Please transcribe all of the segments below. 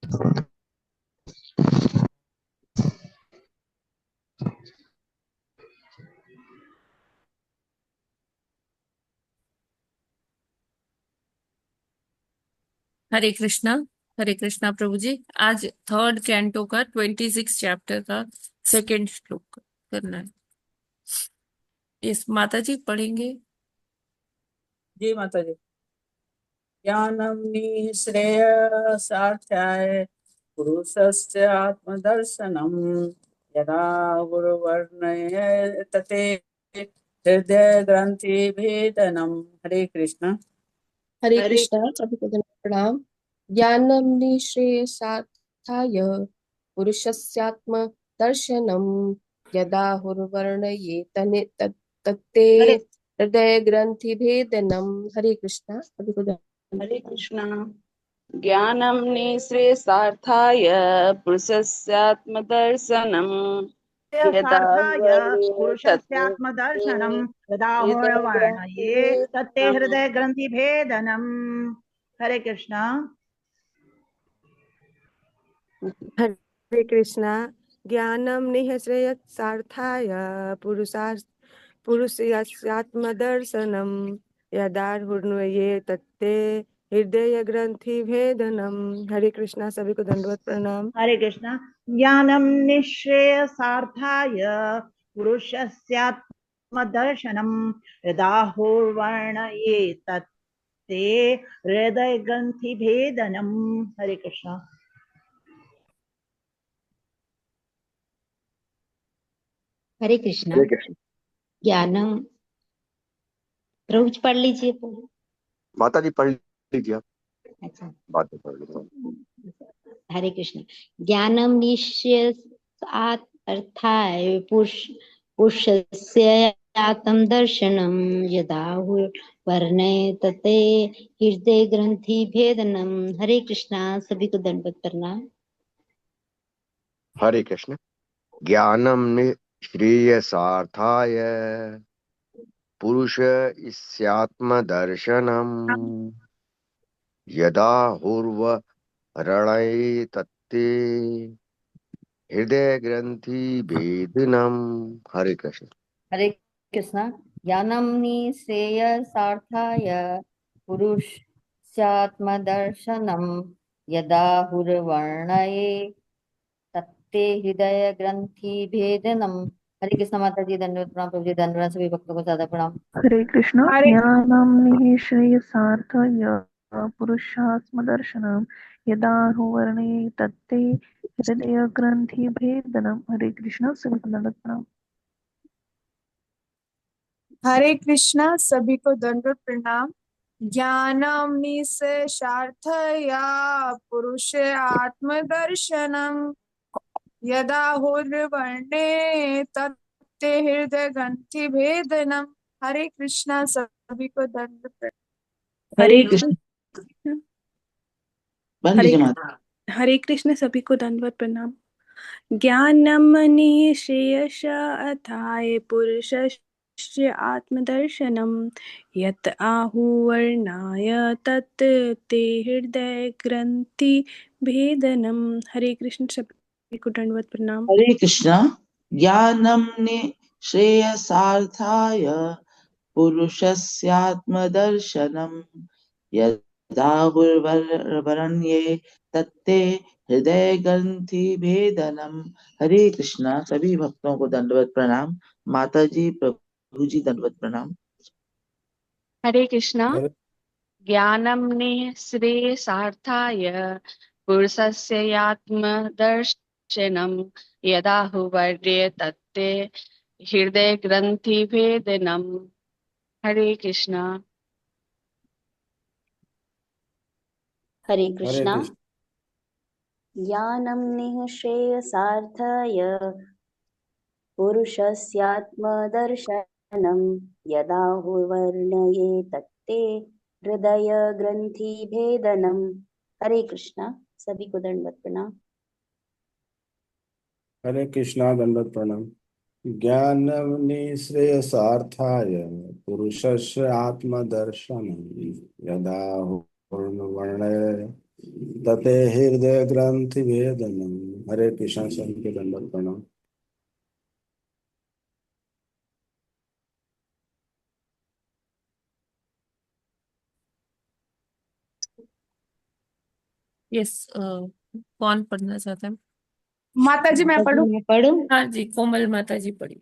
हरे कृष्णा। हरे कृष्णा प्रभु जी। आज third canto का 26 chapter का सेकंड श्लोक करना है। इस माता जी पढ़ेंगे। जी माता जी। ज्ञानम निःश्रेयसार्थाय पुरुषस्य आत्मदर्शनम यदा गुरुवर्णये तते हृदय ग्रंथि भेदनम। हरे कृष्ण। हरे कृष्णा, सभी को प्रणाम। ज्ञानम निःश्रेयसार्थाय पुरुषस्यात्म दर्शनम यदा हुर्वर्णये तत्ते हृदय ग्रंथि भेदनम। हरे कृष्णा, सभी को हरे कृष्णा। ज्ञानं निःश्रेयसार्थाय पुरुषस्यात्मदर्शनम् यदा पुरुषस्यात्मदर्शनं यदा वर्णये तत्ते हृदय ग्रंथि भेदनम। हरे कृष्णा। हरे कृष्णा। ज्ञानं निःश्रेयसार्थाय पुरुषस्यात्मदर्शनं यदा हुर्ण्वये तत्ते हृदय ग्रंथि भेदनम। हरे कृष्णा, सभी को दंडवत प्रणाम। हरे कृष्णा। ज्ञानम निःश्रेयसार्थाय पुरुषस्यात्मदर्शनम यदा हुर्वर्णये तत्ते हृदय ग्रंथि भेदनम। हरे कृष्णा। हरे कृष्णा। ज्ञानम प्रभु पढ़ लीजिए पहले। माता जी पढ़ लीजिए। अच्छा, बाद में पढ़ लीजिए। हरे कृष्ण। ज्ञानम निश्चयार्थाय पुरुषस्य आत्मदर्शनम यदा वर्णये तते हृदय ग्रंथि भेदनम। हरे कृष्णा, सभी को दंडवत प्रणाम। हरे कृष्ण। ज्ञानम निःश्रेयसार्थाय पुरुष इस्यात्मदर्शनम यदा हुर्वरणये तत्ते हृदय ग्रंथि भेदनम। हरे कृष्ण। हरे कृष्णा। ज्ञानम निःश्रेयसार्थाय पुरुषात्मदर्शनम यदा हुर्वर्णये तत्ते हृदय ग्रंथि भेदनम। हरे कृष्ण माता जी, धन्यवाद प्रणाम प्रभु जी, धन्यवाद सभी भक्तों को ज्यादा प्रणाम। हरे कृष्ण। ज्ञानं निःश्रेयसार्थाय पुरुषात्मदर्शनं यदा हुर्वर्णये तत्ते हृदय ग्रंथि भेदनम। हरे कृष्ण, सभी को दंडवत प्रणाम। हरे कृष्णा, सभी को दंडवत प्रणाम। ज्ञानम निःश्रेयसार्थाय पुरुष आत्मदर्शनम यदा हुर्वर्णये तत्ते हृदय ग्रंथि भेदनम। हरे कृष्णा, सभी को दंडवत प्रणाम। हरे कृष्ण। हरे कृष्ण, सभी को दंडवत प्रणाम। ज्ञानम निःश्रेयसार्थाय पुरुषस्य आत्मदर्शनम यत आहुर्वर्णाय तत् ते हृदय ग्रंथि भेदनम। हरे कृष्ण, सभी को दंडवत प्रणाम। हरे कृष्ण। ज्ञानं निःश्रेयसार्थाय पुरुषस्यात्मदर्शनम् यदा हुर्वर्णये तत्ते हृदय ग्रंथि भेदनम। हरे कृष्णा, सभी भक्तों को दंडवत प्रणाम। माता जी, प्रभु जी, दंडवत प्रणाम। हरे कृष्णा। ज्ञानं निःश्रेयसार्थाय पुरुषस्यात्मदर्शनं यदा हुर्वर्णये तत्ते हृदय ग्रंथि भेदनम। हरे कृष्णा। हरे कृष्णा। ज्ञानं निःश्रेयसार्थाय पुरुषस्यात्मदर्शनं यदा हुर्वर्णये तत्ते हृदय ग्रंथि भेदनम। हरे कृष्णा, सभी को दंडवत प्रणाम। हरे कृष्णा, दंडवत प्रणाम। ज्ञानम निःश्रेयसार्थाय पुरुषस्य आत्मदर्शनम यदा हुर्वर्णये तते हृदय ग्रंथि भेदनम। हरे कृष्ण, सभी को दंडवत प्रणाम। यस, कौन पढ़ना चाहता है? माता जी मैं पढ़ूं? मैं पढ़ूं? हाँ जी, कोमल माता जी पढ़ी।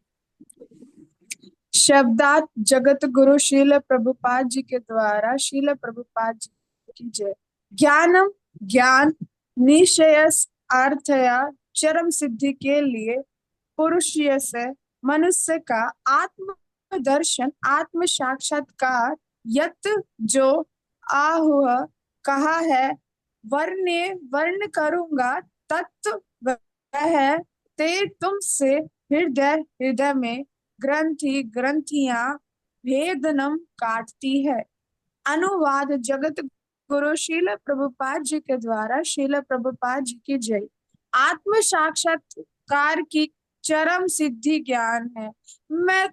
शब्दात जगत गुरु शील प्रभुपाद जी के द्वारा शील प्रभुपाद जी की जय। ज्ञानम, ज्ञान, निश्चयस, अर्थया, चरम सिद्धि के लिए पुरुष से मनुष्य का आत्म दर्शन, आत्म साक्षात्कार, यत जो आहुह कहा है, वर्णे वर्ण करूंगा, तत्व वह ते तुमसे हृदय हृदय में ग्रंथि ग्रंथियां भेदनम काटती है। अनुवाद जगत गुरु शील प्रभुपाद जी के द्वारा शील प्रभुपाद जी की जय। आत्म साक्षात्कार की चरम सिद्धि ज्ञान है। मैं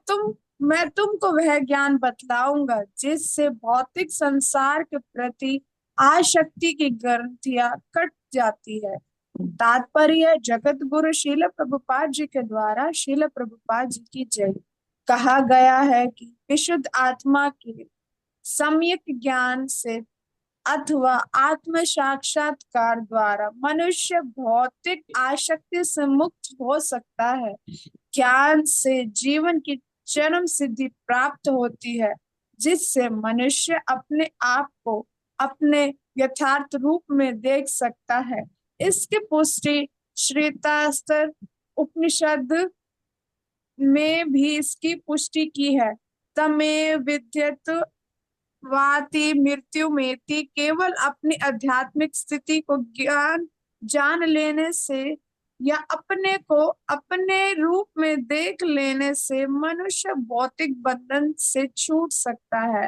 तुमको वह ज्ञान बतलाऊंगा जिससे भौतिक संसार के प्रति आसक्ति की ग्रंथियां कट जाती है। तात्पर्य जगत गुरु शील प्रभुपाद जी के द्वारा शील प्रभुपाद जी की जय। कहा गया है कि विशुद्ध आत्मा के सम्यक ज्ञान से अथवा आत्म साक्षात्कार द्वारा मनुष्य भौतिक आसक्ति से मुक्त हो सकता है। ज्ञान से जीवन की चरम सिद्धि प्राप्त होती है, जिससे मनुष्य अपने आप को अपने यथार्थ रूप में देख सकता है। इसकी पुष्टि श्वेतास्त्र उपनिषद में भी इसकी पुष्टि की है। तमेव विद्यत वाति मृत्यु मेति, केवल अपनी आध्यात्मिक स्थिति को ज्ञान जान लेने से या अपने को अपने रूप में देख लेने से मनुष्य भौतिक बंधन से छूट सकता है।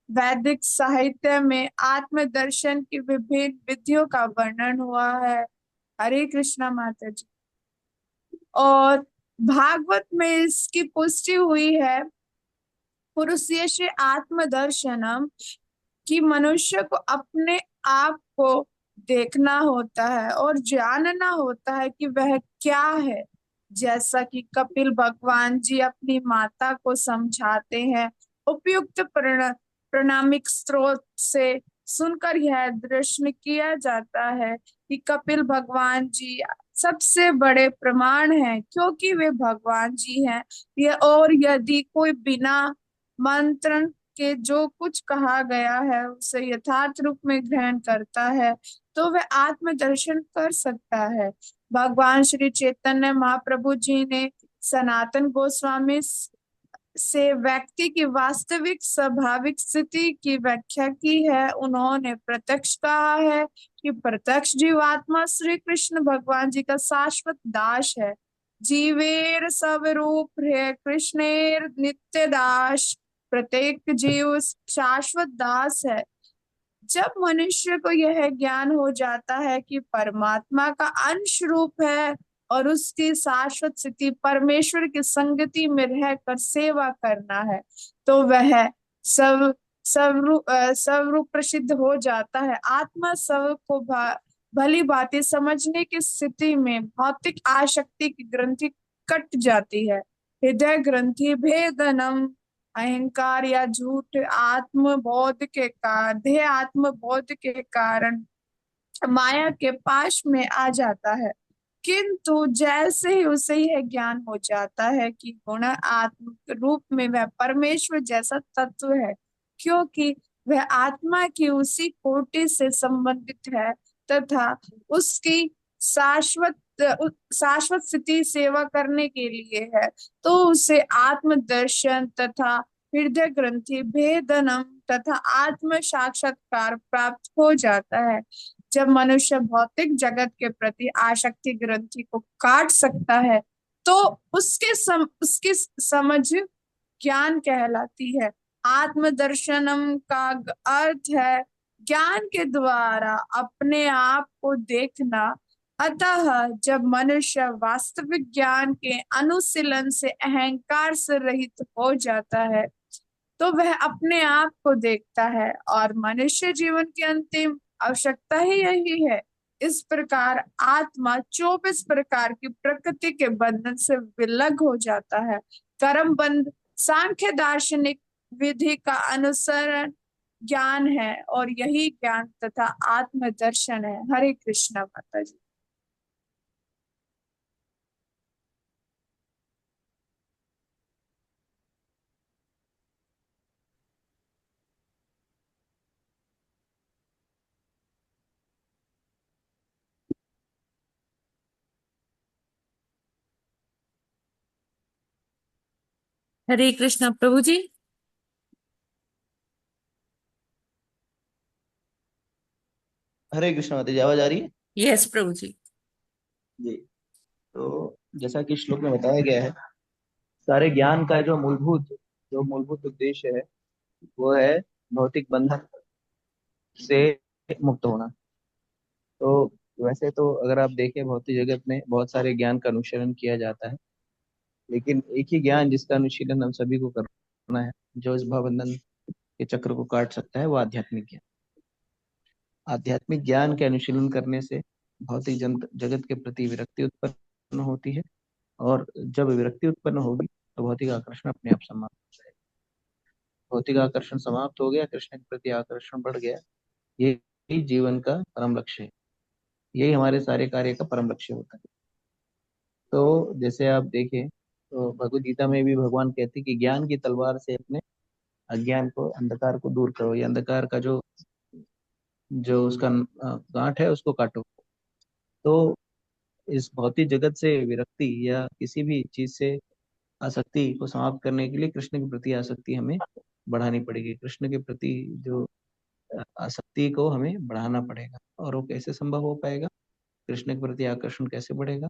वैदिक साहित्य में आत्मदर्शन की विभिन्न विधियों का वर्णन हुआ है। हरे कृष्णा माता जी। और भागवत में इसकी पुष्टि हुई है। पुरुषस्य आत्मदर्शनम, कि मनुष्य को अपने आप को देखना होता है और जानना होता है कि वह क्या है। जैसा कि कपिल भगवान जी अपनी माता को समझाते हैं। उपयुक्त प्रामाणिक स्रोत से सुनकर यह दृश्य किया जाता है कि कपिल भगवान जी सबसे बड़े प्रमाण हैं, क्योंकि वे भगवान जी हैं। और यदि कोई बिना मंत्रण के जो कुछ कहा गया है उसे यथार्थ रूप में ग्रहण करता है तो वह आत्मदर्शन कर सकता है। भगवान श्री चैतन्य महाप्रभु जी ने सनातन गोस्वामी से व्यक्ति की वास्तविक स्वाभाविक स्थिति की व्याख्या की है। उन्होंने प्रत्यक्ष कहा है कि प्रत्यक्ष जीवात्मा श्री कृष्ण भगवान जी का शाश्वत दास है। जीवेर सब रूप है कृष्णेर नित्य दास, प्रत्येक जीव शाश्वत दास है। जब मनुष्य को यह ज्ञान हो जाता है कि परमात्मा का अंश रूप है और उसकी शाश्वत स्थिति परमेश्वर की संगति में रहकर सेवा करना है, तो वह स्वरूप प्रसिद्ध हो जाता है। आत्मा सब को भली भांति समझने की स्थिति में भौतिक आसक्ति की ग्रंथि कट जाती है। हृदय ग्रंथि भेदनम, अहंकार या झूठ आत्मबोध के कारण देह आत्मबोध के कारण माया के पाश में आ जाता है। किंतु जैसे ही उसे यह ज्ञान हो जाता है कि गुण आत्म रूप में वह परमेश्वर जैसा तत्व है, क्योंकि वह आत्मा की उसी कोटि से संबंधित है तथा उसकी शाश्वत शाश्वत स्थिति सेवा करने के लिए है, तो उसे आत्मदर्शन तथा हृदय ग्रंथि भेदनम तथा आत्म साक्षात्कार प्राप्त हो जाता है। जब मनुष्य भौतिक जगत के प्रति आसक्ति ग्रंथि को काट सकता है तो उसकी समझ ज्ञान कहलाती है। आत्मदर्शनम का अर्थ है ज्ञान के द्वारा अपने आप को देखना। अतः जब मनुष्य वास्तविक ज्ञान के अनुशीलन से अहंकार से रहित हो जाता है तो वह अपने आप को देखता है और मनुष्य जीवन की अंतिम आवश्यकता ही यही है। इस प्रकार आत्मा 24 प्रकार की प्रकृति के बंधन से विलग हो जाता है। कर्म बंध सांख्य दार्शनिक विधि का अनुसरण ज्ञान है और यही ज्ञान तथा आत्म दर्शन है। हरे कृष्णा माता जी। हरे कृष्णा प्रभु जी। हरे कृष्ण माता जी, आवाज आ रही है? यस प्रभु जी। जी। तो जैसा कि श्लोक में बताया गया है, सारे ज्ञान का जो मूलभूत उद्देश्य है वो है भौतिक बंधन से मुक्त होना। तो वैसे तो अगर आप देखें भौतिक जगत में बहुत सारे ज्ञान का अनुशीलन किया जाता है, लेकिन एक ही ज्ञान जिसका अनुशीलन हम सभी को करना है, जो इस भवबंधन के चक्र को काट सकता है, वो आध्यात्मिक ज्ञान। आध्यात्मिक ज्ञान के अनुशीलन करने से भौतिक जगत के प्रति विरक्ति उत्पन्न होती है, और जब विरक्ति उत्पन्न होगी तो भौतिक आकर्षण अपने आप समाप्त हो जाएगा। भौतिक आकर्षण समाप्त हो गया, कृष्ण के प्रति आकर्षण बढ़ गया। यही जीवन का परम लक्ष्य है, यही हमारे सारे कार्य का परम लक्ष्य होता है। तो जैसे आप देखें तो भगवद गीता में भी भगवान कहते हैं कि ज्ञान की तलवार से अपने अज्ञान को, अंधकार को दूर करो, ये अंधकार का जो जो उसका गांठ है उसको काटो। तो इस भौतिक जगत से विरक्ति या किसी भी चीज से आसक्ति को समाप्त करने के लिए कृष्ण के प्रति आसक्ति हमें बढ़ानी पड़ेगी। कृष्ण के प्रति जो आसक्ति को हमें बढ़ाना पड़ेगा। और वो कैसे संभव हो पाएगा, कृष्ण के प्रति आकर्षण कैसे बढ़ेगा?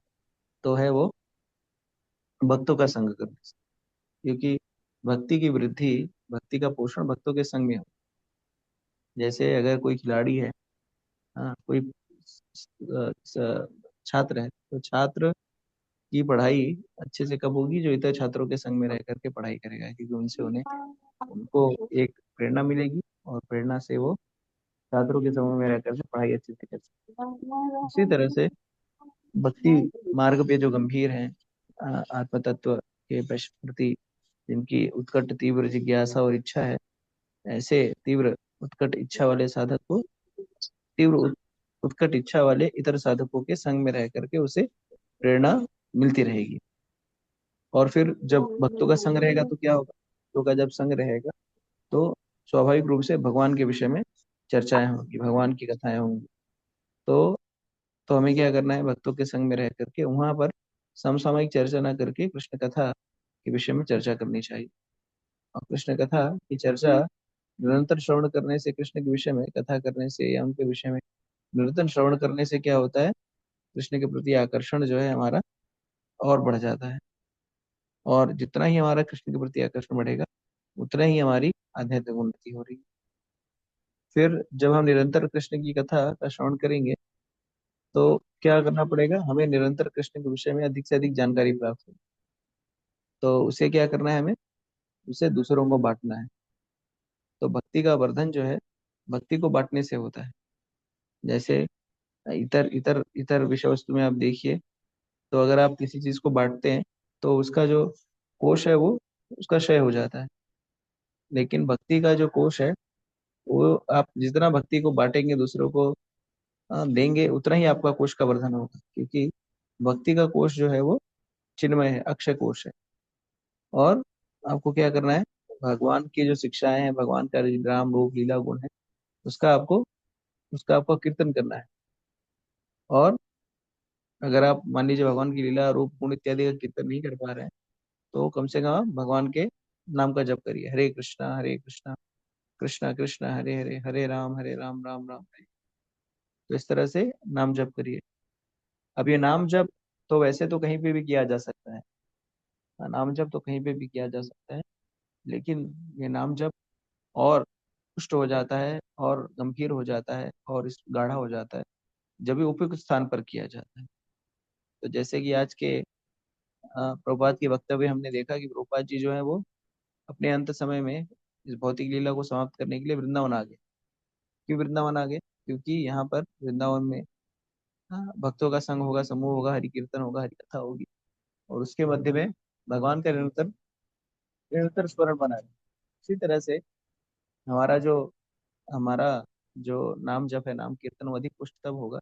तो है वो भक्तों का संग करने से। क्योंकि भक्ति की वृद्धि, भक्ति का पोषण भक्तों के संग में हो। जैसे अगर कोई खिलाड़ी है, हाँ, कोई छात्र है, तो छात्र की पढ़ाई अच्छे से कब होगी? जो इतर छात्रों के संग में रह करके पढ़ाई करेगा, क्योंकि उनसे उनको एक प्रेरणा मिलेगी, और प्रेरणा से वो छात्रों के समूह में रह करके पढ़ाई अच्छे से कर सकते हैं। उसी तरह से भक्ति मार्ग पे जो गंभीर हैं, आत्म तत्व के प्रति जिनकी उत्कट तीव्र जिज्ञासा और इच्छा है, ऐसे तीव्र उत्कट इच्छा वाले साधक को उत्कट इच्छा वाले इतर साधकों के संग में रह करके उसे प्रेरणा मिलती रहेगी। और फिर जब भक्तों का संग रहेगा तो क्या होगा? भक्तों का जब संग रहेगा तो स्वाभाविक रूप से भगवान के विषय में चर्चाएं होंगी, भगवान की कथाएं होंगी। तो हमें क्या करना है? भक्तों के संग में रह करके वहां पर समसामयिक चर्चा ना करके कृष्ण कथा के विषय में चर्चा करनी चाहिए। और कृष्ण कथा की चर्चा निरंतर श्रवण करने से, कृष्ण के विषय में कथा करने से या उनके विषय में निरंतर श्रवण करने से क्या होता है? कृष्ण के प्रति आकर्षण जो है हमारा और बढ़ जाता है। और जितना ही हमारा कृष्ण के प्रति आकर्षण बढ़ेगा, उतना ही हमारी आध्यात्मिक उन्नति हो रही है। फिर जब हम निरंतर कृष्ण की कथा का श्रवण करेंगे तो क्या करना पड़ेगा? हमें निरंतर कृष्ण के विषय में अधिक से अधिक जानकारी प्राप्त हो। तो उसे क्या करना है? हमें उसे दूसरों को बांटना है। तो भक्ति का वर्धन जो है भक्ति को बांटने से होता है। जैसे इतर इतर इतर विषय वस्तु में आप देखिए, तो अगर आप किसी चीज को बांटते हैं तो उसका जो कोश है वो उसका क्षय हो जाता है। लेकिन भक्ति का जो कोश है, वो आप जितना भक्ति को बांटेंगे, दूसरों को देंगे, उतना ही आपका कोश का वर्धन होगा। क्योंकि भक्ति का कोश जो है वो चिन्मय है, अक्षय कोश है। और आपको क्या करना है? भगवान की जो शिक्षाएं हैं, भगवान का राम रूप लीला गुण है, उसका आपको उसका आपको कीर्तन करना है। और अगर आप मान लीजिए भगवान की लीला रूप गुण इत्यादि का कीर्तन नहीं कर पा रहे हैं, तो कम से कम आप भगवान के नाम का जप करिए। हरे कृष्णा कृष्णा कृष्णा हरे हरे, हरे राम राम राम हरे। तो इस तरह से नाम जप करिए। अब ये नाम जप तो वैसे तो कहीं पे भी किया जा सकता है, नाम जप तो कहीं पे भी किया जा सकता है, लेकिन ये नाम जप और पुष्ट हो जाता है, और गंभीर हो जाता है, और इस गाढ़ा हो जाता है जब भी उपयुक्त स्थान पर किया जाता है। तो जैसे कि आज के प्रभुपाद के वक्तव्य हमने देखा कि प्रभुपाद जी जो है वो अपने अंत समय में इस भौतिक लीला को समाप्त करने के लिए वृंदावन आ गए। क्यों वृंदावन आ गए? क्योंकि यहाँ पर वृंदावन में भक्तों का संग होगा, समूह होगा, हरि कीर्तन होगा, हरि कथा होगी, और उसके मध्य में भगवान का निरंतर निरंतर स्मरण बना रहे। इसी तरह से हमारा जो हमारा जो नाम जप है, नाम कीर्तन, वो अधिक पुष्ट तब होगा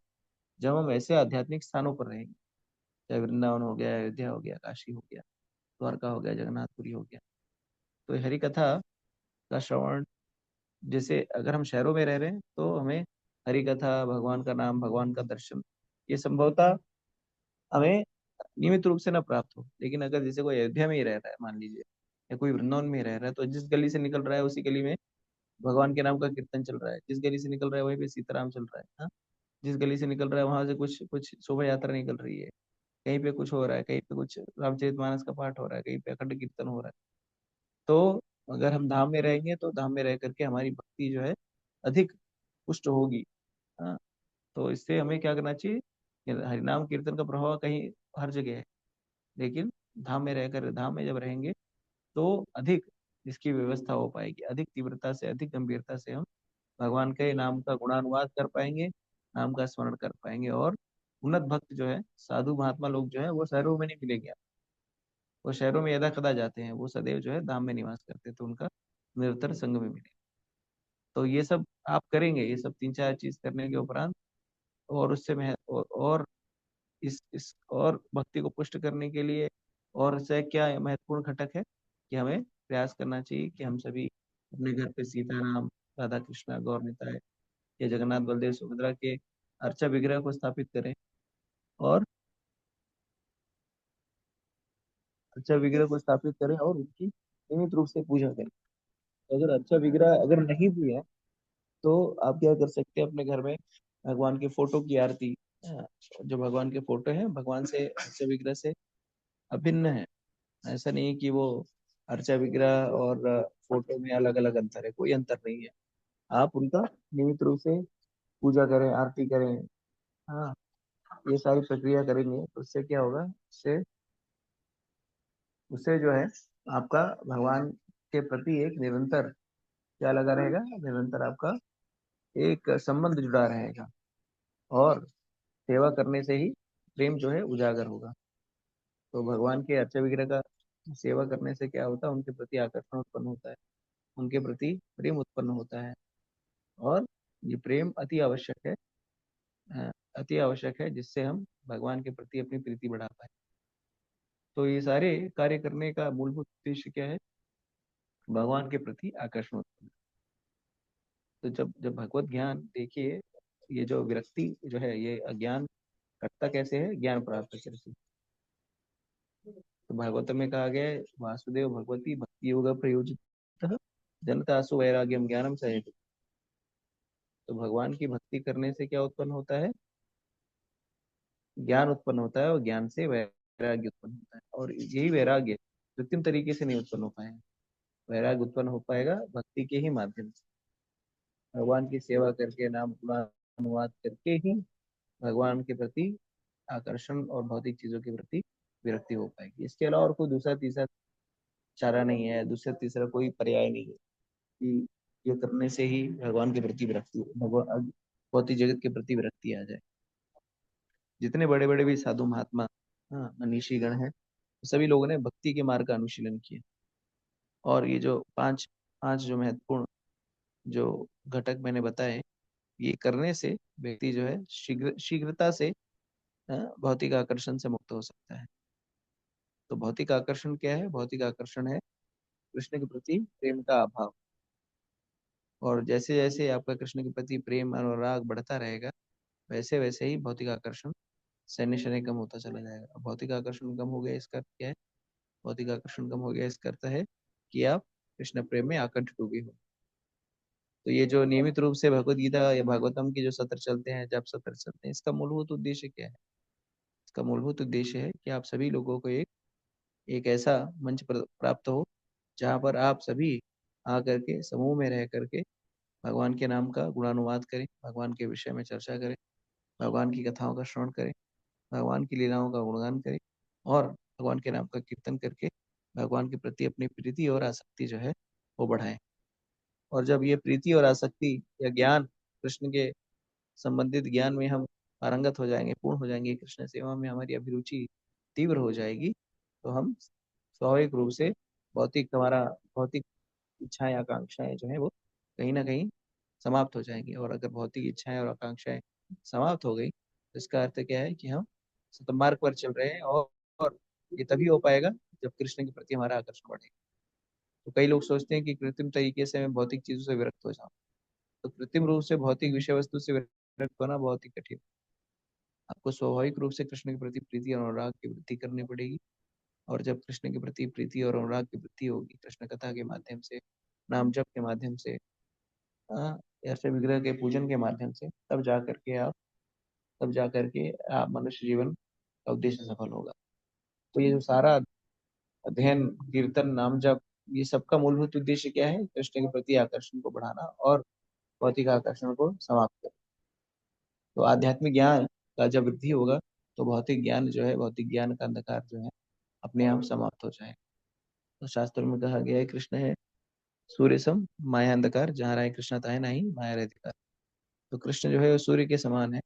जब हम ऐसे आध्यात्मिक स्थानों पर रहेंगे, चाहे वृंदावन हो गया, अयोध्या हो गया, काशी हो गया, द्वारका हो गया, जगन्नाथपुरी हो गया। तो हरि कथा का श्रवण, जैसे अगर हम शहरों में रह रहे हैं तो हमें हरि कथा, भगवान का नाम, भगवान का दर्शन, ये संभवतः हमें नियमित रूप से न प्राप्त हो। लेकिन अगर जैसे कोई अयोध्या में ही रह रहा है मान लीजिए, या कोई वृंदावन में ही रह रहा है, तो जिस गली से निकल रहा है उसी गली में भगवान के नाम का कीर्तन चल रहा है, जिस गली से निकल रहा है वहीं पे सीताराम चल रहा है, हाँ? जिस गली से निकल रहा है वहां से कुछ कुछ शोभा यात्रा निकल रही है, कहीं पे कुछ हो रहा है, कहीं पे कुछ रामचरितमानस का पाठ हो रहा है, कहीं पे अखंड कीर्तन हो रहा है। तो अगर हम धाम में रहेंगे तो धाम में रह करके हमारी भक्ति जो है अधिक पुष्ट होगी, हाँ? तो इससे हमें क्या करना चाहिए कि हरिनाम कीर्तन का प्रभाव कहीं हर जगह है, लेकिन धाम में रहकर, धाम में जब रहेंगे तो अधिक इसकी व्यवस्था हो पाएगी, अधिक तीव्रता से, अधिक गंभीरता से हम भगवान के नाम का गुणानुवाद कर पाएंगे, नाम का स्मरण कर पाएंगे। और उन्नत भक्त जो है, साधु महात्मा लोग जो है, वो शहरों में नहीं मिलेंगे। वो शहरों में यदा कदा जाते हैं, वो सदैव जो है धाम में निवास करते हैं, तो उनका निरंतर संग में मिले। तो ये सब आप करेंगे, ये सब 3-4 चीज करने के उपरांत, और उससे मैं और इस और भक्ति को पुष्ट करने के लिए और से क्या महत्वपूर्ण घटक है कि हमें प्रयास करना चाहिए कि हम सभी अपने घर पे सीताराम, राधा कृष्णा, गौर निताय या जगन्नाथ बलदेव सुभद्रा के अर्चा विग्रह को स्थापित करें, और अर्चा विग्रह को स्थापित करें और उनकी नियमित रूप से पूजा करें। अगर अर्चा विग्रह अगर नहीं भी है तो आप क्या कर सकते हैं, अपने घर में भगवान के फोटो की आरती, जो भगवान के फोटो है भगवान से, अर्चा विग्रह से अभिन्न है। ऐसा नहीं है कि वो अर्चा विग्रह और फोटो में अलग अलग अंतर है, कोई अंतर नहीं है। आप उनका नियमित रूप से पूजा करें, आरती करें, हाँ, ये सारी प्रक्रिया करेंगे तो उससे क्या होगा, उससे उससे जो है आपका भगवान के प्रति एक निरंतर क्या लगा रहेगा, निरंतर आपका एक संबंध जुड़ा रहेगा, और सेवा करने से ही प्रेम जो है उजागर होगा। तो भगवान के अर्चा विग्रह का सेवा करने से क्या होता है, उनके प्रति आकर्षण उत्पन्न होता है, उनके प्रति प्रेम उत्पन्न होता है, और ये प्रेम अति आवश्यक है, अति आवश्यक है, जिससे हम भगवान के प्रति अपनी प्रीति बढ़ा पाए। तो ये सारे कार्य करने का मूलभूत उद्देश्य क्या है, भगवान के प्रति आकर्षण उत्पन्न। तो जब जब भगवत ज्ञान देखिए, ये जो विरक्ति जो है, ये अज्ञान कटता कैसे है, ज्ञान प्राप्त कैसे। तो भागवत में कहा गया है, वासुदेव भगवती भक्ति योग प्रयोजित जनतासु वैराग्यम ज्ञानम सहेतु। तो भगवान की भक्ति करने से क्या उत्पन्न होता है, ज्ञान उत्पन्न होता है, और ज्ञान से वैराग्य उत्पन्न होता है। और यही वैराग्य कृत्रिम तरीके से नहीं उत्पन्न हो पाएगा, वैराग्य उत्पन्न हो पाएगा भक्ति के ही माध्यम से, भगवान की सेवा करके, नाम गुणानुवाद करके ही भगवान के प्रति आकर्षण और भौतिक चीजों के प्रति विरक्ति हो पाएगी। इसके अलावा और कोई दूसरा तीसरा चारा नहीं है, दूसरा तीसरा कोई पर्याय नहीं है कि ये करने से ही भगवान के प्रति विरक्ति, भगवान भौतिक जगत के प्रति विरक्ति आ जाए। जितने बड़े बड़े भी साधु महात्मा, हाँ, मनीषी गण हैं, सभी लोगों ने भक्ति के मार्ग का अनुशीलन किया। और ये जो पांच पांच जो महत्वपूर्ण जो घटक मैंने बताए, ये करने से व्यक्ति जो है शीघ्रता से भौतिक आकर्षण से मुक्त हो सकता है। तो भौतिक आकर्षण क्या है, भौतिक आकर्षण है कृष्ण के प्रति प्रेम का अभाव। और जैसे जैसे आपका कृष्ण के प्रति प्रेम अनुराग बढ़ता रहेगा, वैसे वैसे ही भौतिक आकर्षण शनि शनि कम होता चला जाएगा। भौतिक आकर्षण कम हो गया इसका अर्थ क्या है, भौतिक आकर्षण कम हो गया इसका अर्थ है कि आप कृष्ण प्रेम में आकंठित हो गए हो। तो ये जो नियमित रूप से भगवत गीता या भागवतम के जो सत्र चलते हैं, जब सत्र चलते हैं, इसका मूलभूत उद्देश्य क्या है, इसका मूलभूत उद्देश्य है कि आप सभी लोगों को एक ऐसा मंच प्राप्त हो जहाँ पर आप सभी आकर के समूह में रह करके भगवान के नाम का गुणानुवाद करें, भगवान के विषय में चर्चा करें, भगवान की कथाओं का श्रवण करें, भगवान की लीलाओं का गुणगान करें, और भगवान के नाम का कीर्तन करके भगवान के प्रति अपनी प्रीति और आसक्ति जो है वो बढ़ाएं। और जब ये प्रीति और आसक्ति या ज्ञान कृष्ण के संबंधित ज्ञान में हम पारंगत हो जाएंगे, पूर्ण हो जाएंगे, कृष्ण सेवा में हमारी अभिरुचि तीव्र हो जाएगी, तो हम स्वाभाविक रूप से हमारा भौतिक इच्छाएं आकांक्षाएं जो है वो कहीं ना कहीं समाप्त हो जाएंगी। और अगर भौतिक इच्छाएं और आकांक्षाएं समाप्त हो गई तो इसका अर्थ क्या है कि हम सतमार्ग पर चल रहे हैं। और ये तभी हो पाएगा जब कृष्ण के प्रति हमारा आकर्षण बढ़ेगा। तो कई लोग सोचते हैं कि कृत्रिम तरीके से मैं भौतिक चीजों से विरक्त हो जाऊं, तो कृत्रिम रूप से भौतिक विषय वस्तु से विरक्त होना बहुत ही कठिन। आपको स्वाभाविक रूप से कृष्ण के प्रति प्रीति और अनुराग की वृद्धि करनी पड़ेगी। और जब कृष्ण के प्रति प्रीति और अनुराग की वृद्धि होगी कृष्ण कथा के माध्यम से, नाम जप के माध्यम से, या फिर विग्रह के पूजन के माध्यम से, तब जा करके आप मनुष्य जीवन का उद्देश्य सफल होगा। तो ये जो सारा अध्ययन, कीर्तन, नाम जप, ये सबका मूलभूत उद्देश्य क्या है? कृष्ण के प्रति आकर्षण को बढ़ाना और भौतिक आकर्षण को समाप्त करना। तो आध्यात्मिक ज्ञान का जब वृद्धि होगा तो भौतिक ज्ञान जो है, भौतिक ज्ञान का अंधकार जो है अपने आप समाप्त हो जाए। तो शास्त्रों में कहा गया है कृष्ण है सूर्य सम माया अंधकार, जहाँ राय कृष्ण ताहे नहीं माया अधिकार। तो कृष्ण जो है वो सूर्य के समान है,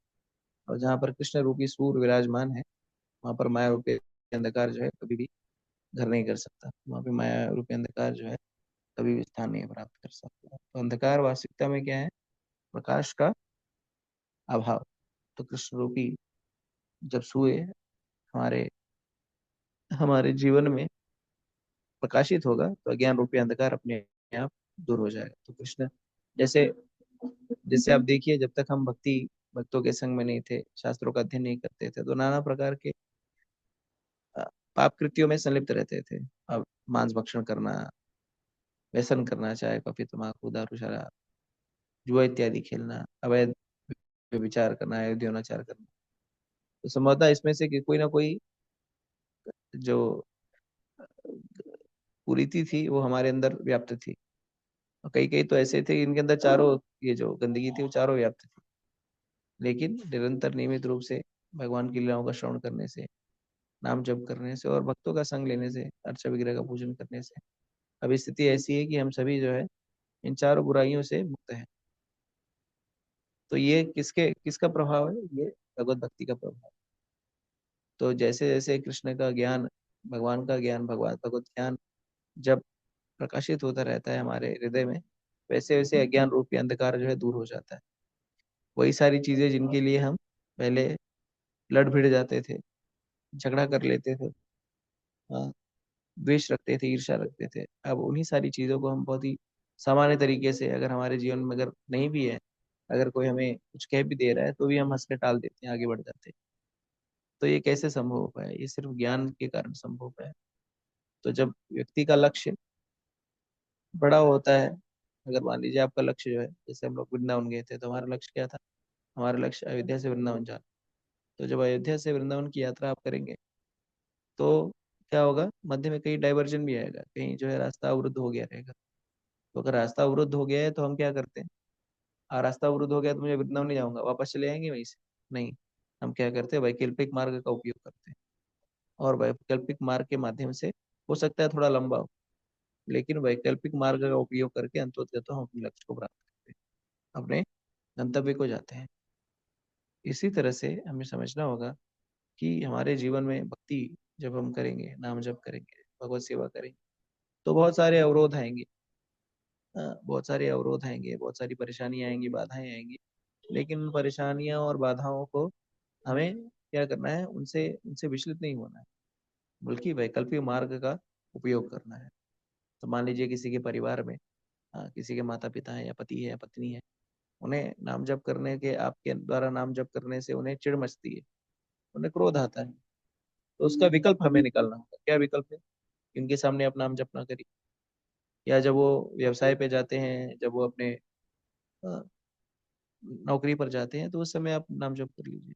और जहाँ पर कृष्ण रूपी सूर्य विराजमान है वहां पर माया रूपी अंधकार जो है कभी भी घर नहीं कर सकता। वहां पे माया रूपी अंधकार जो है कभी भी स्थान नहीं प्राप्त कर सकता। तो अंधकार वास्तविकता में क्या है? प्रकाश का अभाव। तो कृष्ण रूपी जब सूर्य हमारे हमारे जीवन में प्रकाशित होगा तो अज्ञान रूपी अंधकार अपने आप दूर हो जाएगा। तो कृष्ण जैसे जैसे आप देखिए, जब तक हम भक्तों के संग में नहीं थे, शास्त्रों का अध्ययन नहीं करते थे, तो नाना प्रकार के पाप कृत्यों में संलिप्त रहते थे। अब मांस भक्षण करना, व्यसन करना, चाहे कॉफी, तम्बाकू, दारू, शराब, जुआ इत्यादि खेलना, अवैध विचार करना, अयोध्याचार करना, तो संभवतः इसमें से कि कोई ना कोई जो कुरीति थी वो हमारे अंदर व्याप्त थी। और कई कई तो ऐसे थे इनके अंदर चारों ये जो गंदगी थी वो चारों व्याप्त थी। लेकिन निरंतर नियमित रूप से भगवान की लीलाओं का श्रवण करने से, नाम जप करने से और भक्तों का संग लेने से, अर्चा विग्रह का पूजन करने से अब स्थिति ऐसी है कि हम सभी जो है इन चारों बुराइयों से मुक्त हैं। तो ये किसका प्रभाव है? ये भगवत भक्ति का प्रभाव। तो जैसे जैसे कृष्ण का ज्ञान, भगवान का ज्ञान, भगवत ज्ञान जब प्रकाशित होता रहता है हमारे हृदय में, वैसे वैसे अज्ञान रूपी अंधकार जो है दूर हो जाता है। वही सारी चीजें जिनके लिए हम पहले लड़ भिड़ जाते थे, झगड़ा कर लेते थे, हाँ, द्वेष रखते थे, ईर्ष्या रखते थे, अब उन्हीं सारी चीजों को हम बहुत ही सामान्य तरीके से, अगर हमारे जीवन में अगर नहीं भी है, अगर कोई हमें कुछ कह भी दे रहा है तो भी हम हंस के टाल देते हैं, आगे बढ़ जाते हैं। तो ये कैसे संभव हो पाया? ये सिर्फ ज्ञान के कारण संभव हो पाया। तो जब व्यक्ति का लक्ष्य बड़ा होता है, अगर मान लीजिए आपका लक्ष्य जो है, जैसे हम लोग वृंदावन गए थे तो हमारा लक्ष्य क्या था? हमारा लक्ष्य अयोध्या से वृंदावन जाना। तो जब अयोध्या से वृंदावन की यात्रा आप करेंगे तो क्या होगा? मध्य में कहीं डाइवर्जन भी आएगा, कहीं जो है रास्ता अवरुद्ध हो गया रहेगा। तो अगर रास्ता अवरुद्ध हो गया है तो हम क्या करते हैं? रास्ता अवरुद्ध हो गया तो मुझे वृंदावन नहीं जाऊंगा, वापस चले आएंगे वहीं से? नहीं, हम क्या करते हैं? वैकल्पिक मार्ग का उपयोग करते हैं। और वैकल्पिक मार्ग के माध्यम से हो सकता है थोड़ा लंबा हो, लेकिन वैकल्पिक मार्ग का उपयोग करके अंततः तो हम अपने लक्ष्य को प्राप्त करते हैं, अपने गंतव्य को जाते हैं। इसी तरह से हमें समझना होगा कि हमारे जीवन में भक्ति जब हम करेंगे, नाम जप करेंगे, भगवत सेवा करेंगे, तो बहुत सारे अवरोध आएंगे, बहुत सारे अवरोध आएंगे, बहुत सारी परेशानियां आएंगी, बाधाएं आएंगी। लेकिन उन परेशानियों और बाधाओं को हमें क्या करना है? उनसे उनसे विचलित नहीं होना है, बल्कि वैकल्पिक मार्ग का उपयोग करना है। तो मान लीजिए किसी के परिवार में किसी के माता पिता हैं, या पति है या पत्नी है, उन्हें नाम जप करने के, आपके द्वारा नाम जप करने से उन्हें चिढ़ मचती है, उन्हें क्रोध आता है। तो उसका विकल्प हमें निकालना होगा। क्या विकल्प है? इनके सामने आप नाम जप ना करिए, या जब वो व्यवसाय पे जाते हैं, जब वो अपने अ, नौकरी पर जाते हैं, तो उस समय आप नाम जप कर लीजिए।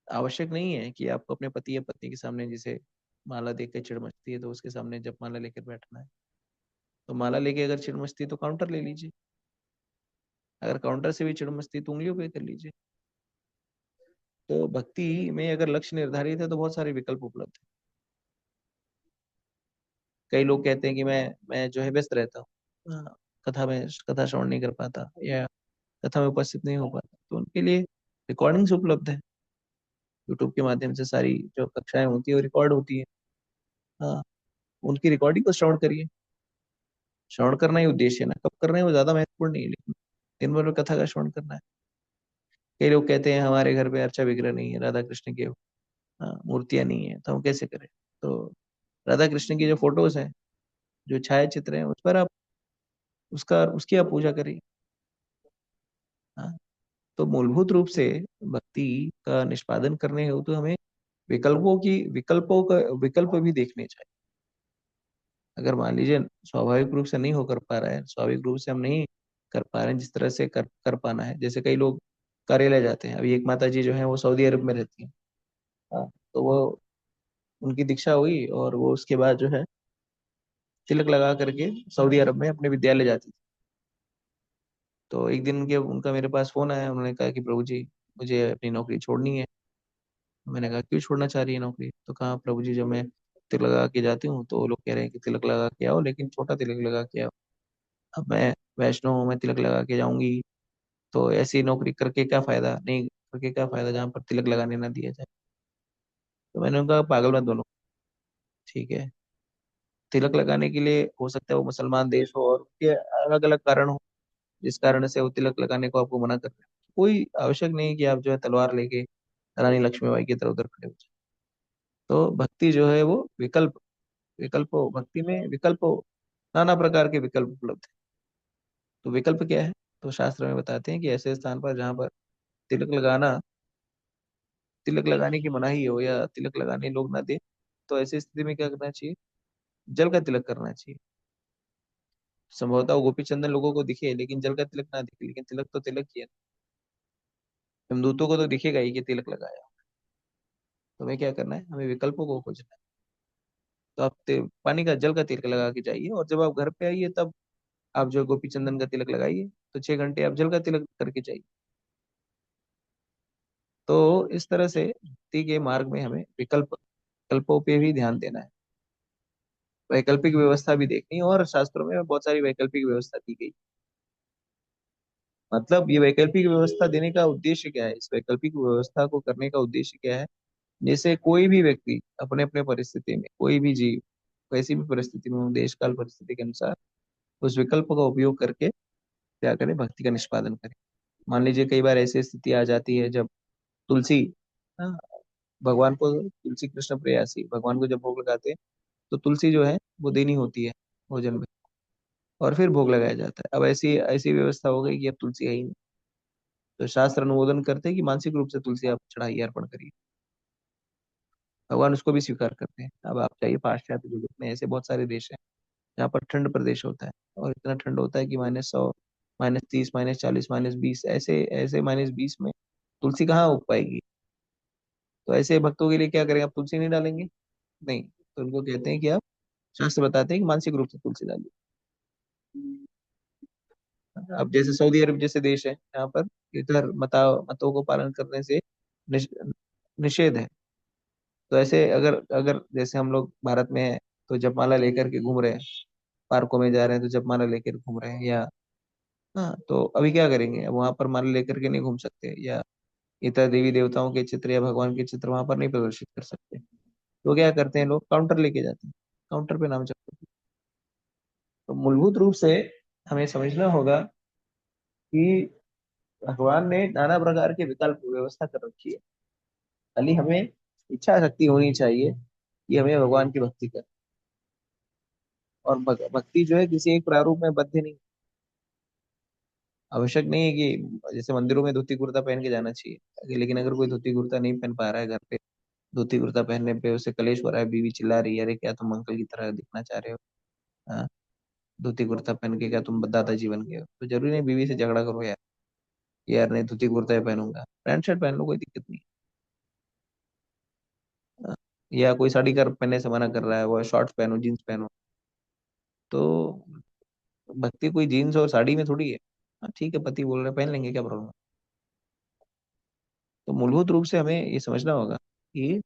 आवश्यक नहीं है कि आपको अपने पति या पत्नी के सामने, जिसे माला देख के चिढ़ मचती है तो उसके सामने जप माला लेकर बैठना है। तो माला लेके अगर चिढ़ मचती है तो काउंटर ले लीजिए, अगर काउंटर से भी चिढ़ मचती है तो उंगलियों पे कर लीजिए। तो भक्ति में अगर लक्ष्य निर्धारित है तो बहुत सारे विकल्प उपलब्ध है। कई लोग कहते हैं कि मैं जो है व्यस्त रहता हूँ, कथा श्रवण नहीं कर पाता, या कथा में उपस्थित नहीं हो पाता, तो उनके लिए रिकॉर्डिंग्स उपलब्ध है। यूट्यूब के माध्यम से सारी जो कक्षाएं होती है वो रिकॉर्ड होती है। हाँ, उनकी रिकॉर्डिंग को श्रवण करिए। श्रवण करना ही उद्देश्य है ना, कब करना है वो ज्यादा महत्वपूर्ण नहीं है, लेकिन दिन भर में कथा का श्रवण करना है। कई लोग कहते हैं हमारे घर पे अर्चा विग्रह नहीं है, राधा कृष्ण के मूर्तियां नहीं है, तो हम कैसे करें? तो राधा कृष्ण की जो फोटोज हैं, जो छाया चित्र हैं, उस पर आप उसकी आप पूजा करिए। हाँ, तो मूलभूत रूप से भक्ति का निष्पादन करने हेतु तो हमें विकल्प भी देखने चाहिए। अगर मान लीजिए स्वाभाविक रूप से नहीं होकर पा रहा है, स्वाभाविक रूप से हम नहीं कर पा रहे हैं जिस तरह से कर पाना है, जैसे कई लोग कार्यालय जाते हैं। अभी एक माता जी जो है वो सऊदी अरब में रहती है। हाँ, तो वो उनकी दीक्षा हुई और वो उसके बाद जो है तिलक लगा करके सऊदी अरब में अपने विद्यालय जाती थी। तो एक दिन उनका मेरे पास फोन आया, उन्होंने कहा कि प्रभु जी मुझे अपनी नौकरी छोड़नी है। मैंने कहा क्यों छोड़ना चाह रही है नौकरी? तो कहा प्रभु जी जब मैं तिलक लगा के जाती हूँ तो वो लोग कह रहे हैं कि तिलक लगा के आओ, लेकिन छोटा तिलक लगा के आओ। अब मैं वैष्णव हूँ, मैं तिलक लगा के जाऊंगी तो ऐसी नौकरी करके क्या फायदा, नहीं करके क्या फायदा जहाँ पर तिलक लगाने ना दिया जाए। तो मैंने उनका पागल मत बनो, ठीक है? तिलक लगाने के लिए हो सकता है वो मुसलमान देश हो और उसके अलग अलग कारण हो जिस कारण से वो तिलक लगाने को आपको मना कर रहे हैं। कोई आवश्यक नहीं कि आप जो है तलवार लेके रानी लक्ष्मीबाई की तरह उधर खड़े हो जाए। तो भक्ति जो है वो विकल्प भक्ति में विकल्प नाना प्रकार के विकल्प उपलब्ध है। तो विकल्प क्या है? तो शास्त्र में बताते हैं कि ऐसे स्थान पर जहाँ पर तिलक तिलक लगाने की मनाही हो या तिलक लगाने लोग ना दे, तो ऐसी स्थिति में क्या करना चाहिए? जल का तिलक करना चाहिए। संभवतः वो गोपी चंदन लोगों को दिखे लेकिन जल का तिलक ना दिखे, लेकिन तिलक तो तिलक ही है। यमदूतों को तो दिखेगा ही कि तिलक लगाया। तो हमें क्या करना है? हमें विकल्पों को खोजना है। तो आप पानी का जल का तिलक लगा के जाइए और जब आप घर पे आइए तब आप जो गोपी चंदन का तिलक लगाइए, तो 6 घंटे आप जल का तिलक करके जाइए। तो इस तरह से भक्ति के मार्ग में हमें विकल्पों पे भी ध्यान देना है, वैकल्पिक व्यवस्था भी देखनी है। और शास्त्रों में बहुत सारी वैकल्पिक व्यवस्था दी गई। मतलब ये वैकल्पिक व्यवस्था देने का उद्देश्य क्या है? इस वैकल्पिक व्यवस्था को करने का उद्देश्य क्या है? जैसे कोई भी व्यक्ति अपने अपने परिस्थिति में, कोई भी जीव कैसी भी परिस्थिति में हो, देश काल परिस्थिति के अनुसार उस विकल्प का उपयोग करके क्या करे? भक्ति का निष्पादन करे। मान लीजिए कई बार ऐसी स्थिति आ जाती है जब तुलसी, हाँ, भगवान को तुलसी कृष्ण प्रेयसी भगवान को जब भोग लगाते हैं तो तुलसी जो है वो देनी होती है भोजन में, और फिर भोग लगाया जाता है। अब ऐसी ऐसी व्यवस्था हो गई कि अब तुलसी है ही नहीं, तो शास्त्र अनुमोदन करते हैं कि मानसिक रूप से तुलसी आप चढ़ाइए, अर्पण करिए। भगवान उसको भी स्वीकार करते हैं। अब आप चाहिए पाश्चात्य जगत में ऐसे बहुत सारे देश हैं जहाँ पर ठंड प्रदेश होता है और इतना ठंड होता है कि -100, -30, -40, -20, ऐसे ऐसे -20 में तुलसी कहाँ उग पाएगी? तो ऐसे भक्तों के लिए क्या करें? आप तुलसी नहीं डालेंगे? नहीं, तो उनको कहते हैं कि आप, शास्त्र बताते हैं कि मानसिक रूप से तुलसी डालिए। अब जैसे सऊदी अरब जैसे देश है यहाँ पर इधर मतों को पालन करने से निष, निषेध है। तो ऐसे अगर अगर जैसे हम लोग भारत में है तो जपमाला लेकर के घूम रहे हैं, पार्कों में जा रहे हैं तो जपमाला लेकर घूम रहे हैं, या हाँ, तो अभी क्या करेंगे? अब वहां पर माला लेकर के नहीं घूम सकते, या इतर देवी देवताओं के चित्र या भगवान के चित्र वहां पर नहीं प्रदर्शित कर सकते। तो क्या करते हैं लोग? काउंटर लेके जाते हैं, काउंटर पे नाम जपते हैं। तो मूलभूत रूप से हमें समझना होगा कि भगवान ने नाना प्रकार के विकल्प व्यवस्था कर रखी है। खाली हमें इच्छा शक्ति होनी चाहिए कि हमें भगवान की भक्ति करें। और भक्ति जो है किसी एक प्रारूप में बद्ध नहीं। आवश्यक नहीं है कि जैसे मंदिरों में धोती कुर्ता पहन के जाना चाहिए, लेकिन अगर कोई धोती कुर्ता नहीं पहन पा रहा है घर पे, धोती कुर्ता पहनने पे उसे कलेश हो रहा है, बीवी चिल्ला रही है, अरे क्या तुम अंकल की तरह दिखना चाह रहे हो? हाँ, धोती कुर्ता पहन के क्या तुम दादाजी बन गए हो? तो जरूरी नहीं बीवी से झगड़ा करो यार, यार नहीं धोती कुर्ता ही पहनूंगा, पैंट शर्ट पहन लो, कोई दिक्कत नहीं। हाँ, या कोई साड़ी कर पहनने से मना कर रहा है, वो शॉर्ट्स पहनो, जीन्स पहनो। तो भक्ति कोई जीन्स और साड़ी में थोड़ी है। हाँ ठीक है, पति बोल रहे हैं, पहन लेंगे, क्या प्रॉब्लम है? तो मूलभूत रूप से हमें ये समझना होगा कि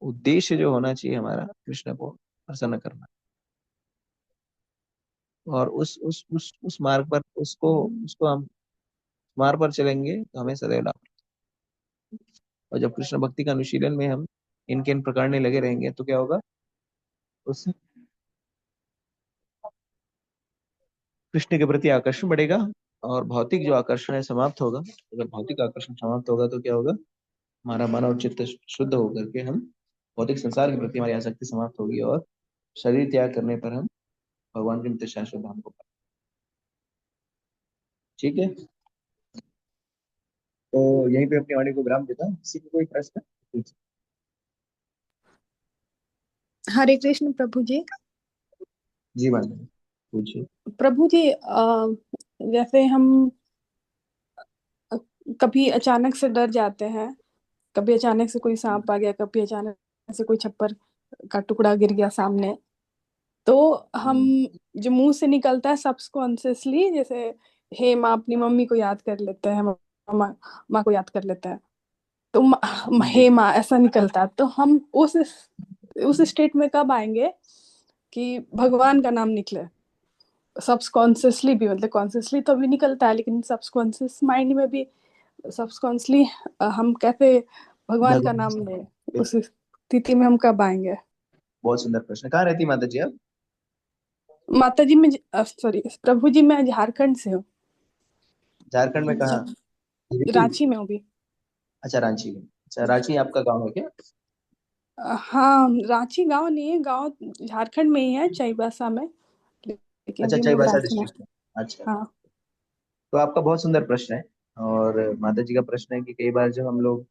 उद्देश्य जो होना चाहिए हमारा कृष्ण को प्रसन्न करना, और उस मार्ग पर उसको उसको हम मार्ग पर चलेंगे तो हमें सदैव लाभ। और जब कृष्ण भक्ति का अनुशीलन में हम इनके इन प्रकार में लगे रहेंगे तो क्या होगा, उससे कृष्ण के प्रति आकर्षण बढ़ेगा और भौतिक जो आकर्षण है समाप्त होगा। अगर भौतिक आकर्षण समाप्त होगा तो क्या होगा, हमारा मन और चित्त शुद्ध होकर के हम भौतिक संसार के प्रति हमारी आसक्ति समाप्त होगी और शरीर त्याग करने पर हम भगवान के नित्य शाश्वत धाम को पाएंगे। ठीक है, तो यहीं पे अपनी वाणी को विराम देता हूँ। किसी को कोई प्रश्न? हरे कृष्ण प्रभु जी। जी मान पूछिए। प्रभु जी जैसे हम कभी अचानक से डर जाते हैं, कभी अचानक से कोई सांप आ गया, कभी अचानक से कोई छप्पर का टुकड़ा गिर गया सामने, तो हम जो मुंह से निकलता है सबकॉन्शियसली, जैसे हे माँ, अपनी मम्मी को याद कर लेते हैं, माँ माँ को याद कर लेते हैं, तो हे माँ ऐसा निकलता है। तो हम उस स्टेट में कब आएंगे कि भगवान का नाम निकले सबकॉन्शियसली भी, मतलब कॉन्शियसली तो भी निकलता है लेकिन सबकॉन्शियस माइंड में भी सबकॉन्शियसली हम कैसे भगवान का नाम भगवान लें, उस स्थिति में हम कब आएंगे? बहुत सुंदर प्रश्न। कहाँ रहती माता जी आप? माता जी मैं सॉरी प्रभु जी, मैं झारखंड से हूँ। झारखंड में कहाँ? रांची में हूँ भी। अच्छा, रांची में। अच्छा, रांची आपका गांव है क्या? हाँ, रांची गांव नहीं है, गांव झारखंड में ही है, चाईबासा में, लेकिन अच्छा, अभी हम लोग चाईबासा रांची में। डिस्ट्रिक्ट में। अच्छा, हाँ तो आपका बहुत सुंदर प्रश्न है। और माता जी का प्रश्न है कि कई बार जब हम लोग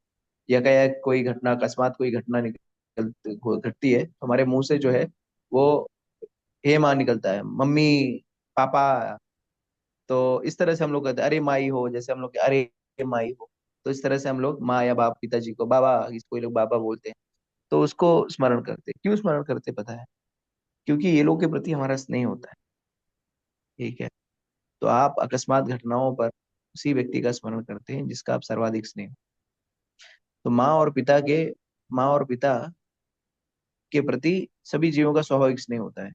यकायक कोई घटना, अकस्मात कोई घटना घटती है तो हमारे मुंह से जो है वो हे माँ निकलता है, मम्मी, पापा। तो इस तरह से हम लोग कहते हैं, अरे माई हो, जैसे हम लोग अरे माई हो। तो इस तरह से हम लोग माँ या बाप, पिताजी को बाबा, कोई लोग बाबा बोलते हैं। तो उसको स्मरण करते हैं। क्यों स्मरण करते पता है? क्योंकि ये लोग के प्रति हमारा स्नेह होता है। ठीक है, तो आप अकस्मात घटनाओं पर उसी व्यक्ति का स्मरण करते हैं जिसका आप सर्वाधिक स्नेह। तो माँ और पिता के प्रति सभी जीवों का स्वाभाविक स्नेह होता है।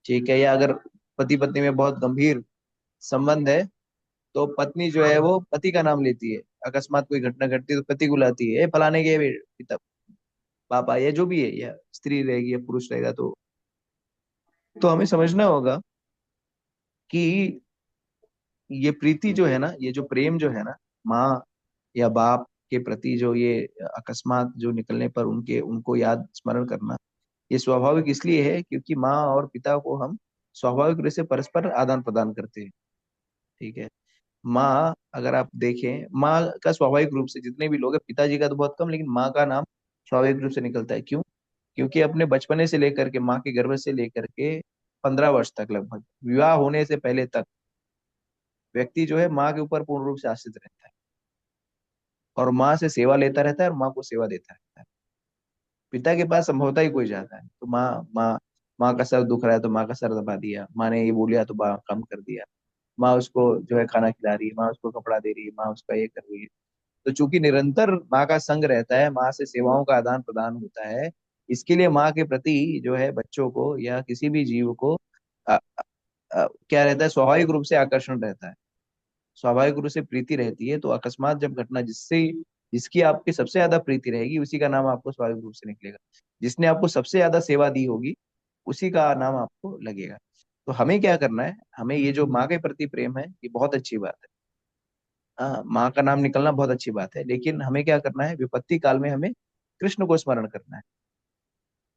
ठीक है, या अगर पति पत्नी में बहुत गंभीर संबंध है तो पत्नी जो है वो पति का नाम लेती है। अकस्मात कोई घटना घटती है तो पति को लाती है, "ए, फलाने के पिता, पापा", या जो भी है, या स्त्री रहेगी या पुरुष रहेगा। तो हमें समझना होगा कि ये प्रीति जो है ना, ये जो प्रेम जो है ना, माँ या बाप के प्रति जो ये अकस्मात जो निकलने पर उनको याद स्मरण करना, ये स्वाभाविक इसलिए है क्योंकि माँ और पिता को हम स्वाभाविक रूप से परस्पर आदान प्रदान करते हैं। ठीक है, माँ, अगर आप देखें, माँ का स्वाभाविक रूप से जितने भी लोग हैं, पिताजी का तो बहुत कम, लेकिन माँ का नाम स्वाभाविक रूप से निकलता है। क्यों? क्योंकि अपने बचपने से लेकर के, माँ के गर्भ से लेकर के 15 वर्ष तक, लगभग विवाह होने से पहले तक, व्यक्ति जो है माँ के ऊपर पूर्ण रूप से आश्रित रहता है और माँ से सेवा लेता रहता है और माँ को सेवा देता रहता है। पिता के पास संभवतः ही कोई जाता है तो माँ माँ माँ का सर दुख रहा है तो माँ का सर दबा दिया, माँ ने ये बोलिया तो माँ कम कर दिया, माँ उसको जो है खाना खिला रही है, माँ उसको कपड़ा दे रही है, माँ उसका ये कर रही है। तो चूंकि निरंतर माँ का संग रहता है, माँ से सेवाओं का आदान प्रदान होता है, इसके लिए माँ के प्रति जो है बच्चों को या किसी भी जीव को क्या रहता है, स्वाभाविक रूप से आकर्षण रहता है, स्वाभाविक रूप से प्रीति रहती है। तो अकस्मात जब घटना जिसकी आपकी सबसे ज्यादा प्रीति रहेगी उसी का नाम आपको स्वाभाविक रूप से निकलेगा। जिसने आपको सबसे ज्यादा सेवा दी होगी उसी का नाम आपको लगेगा। तो हमें क्या करना है, हमें ये जो माँ के प्रति प्रेम है ये बहुत अच्छी बात है। हाँ, माँ का नाम निकलना बहुत अच्छी बात है, लेकिन हमें क्या करना है, विपत्ति काल में हमें कृष्ण को स्मरण करना है।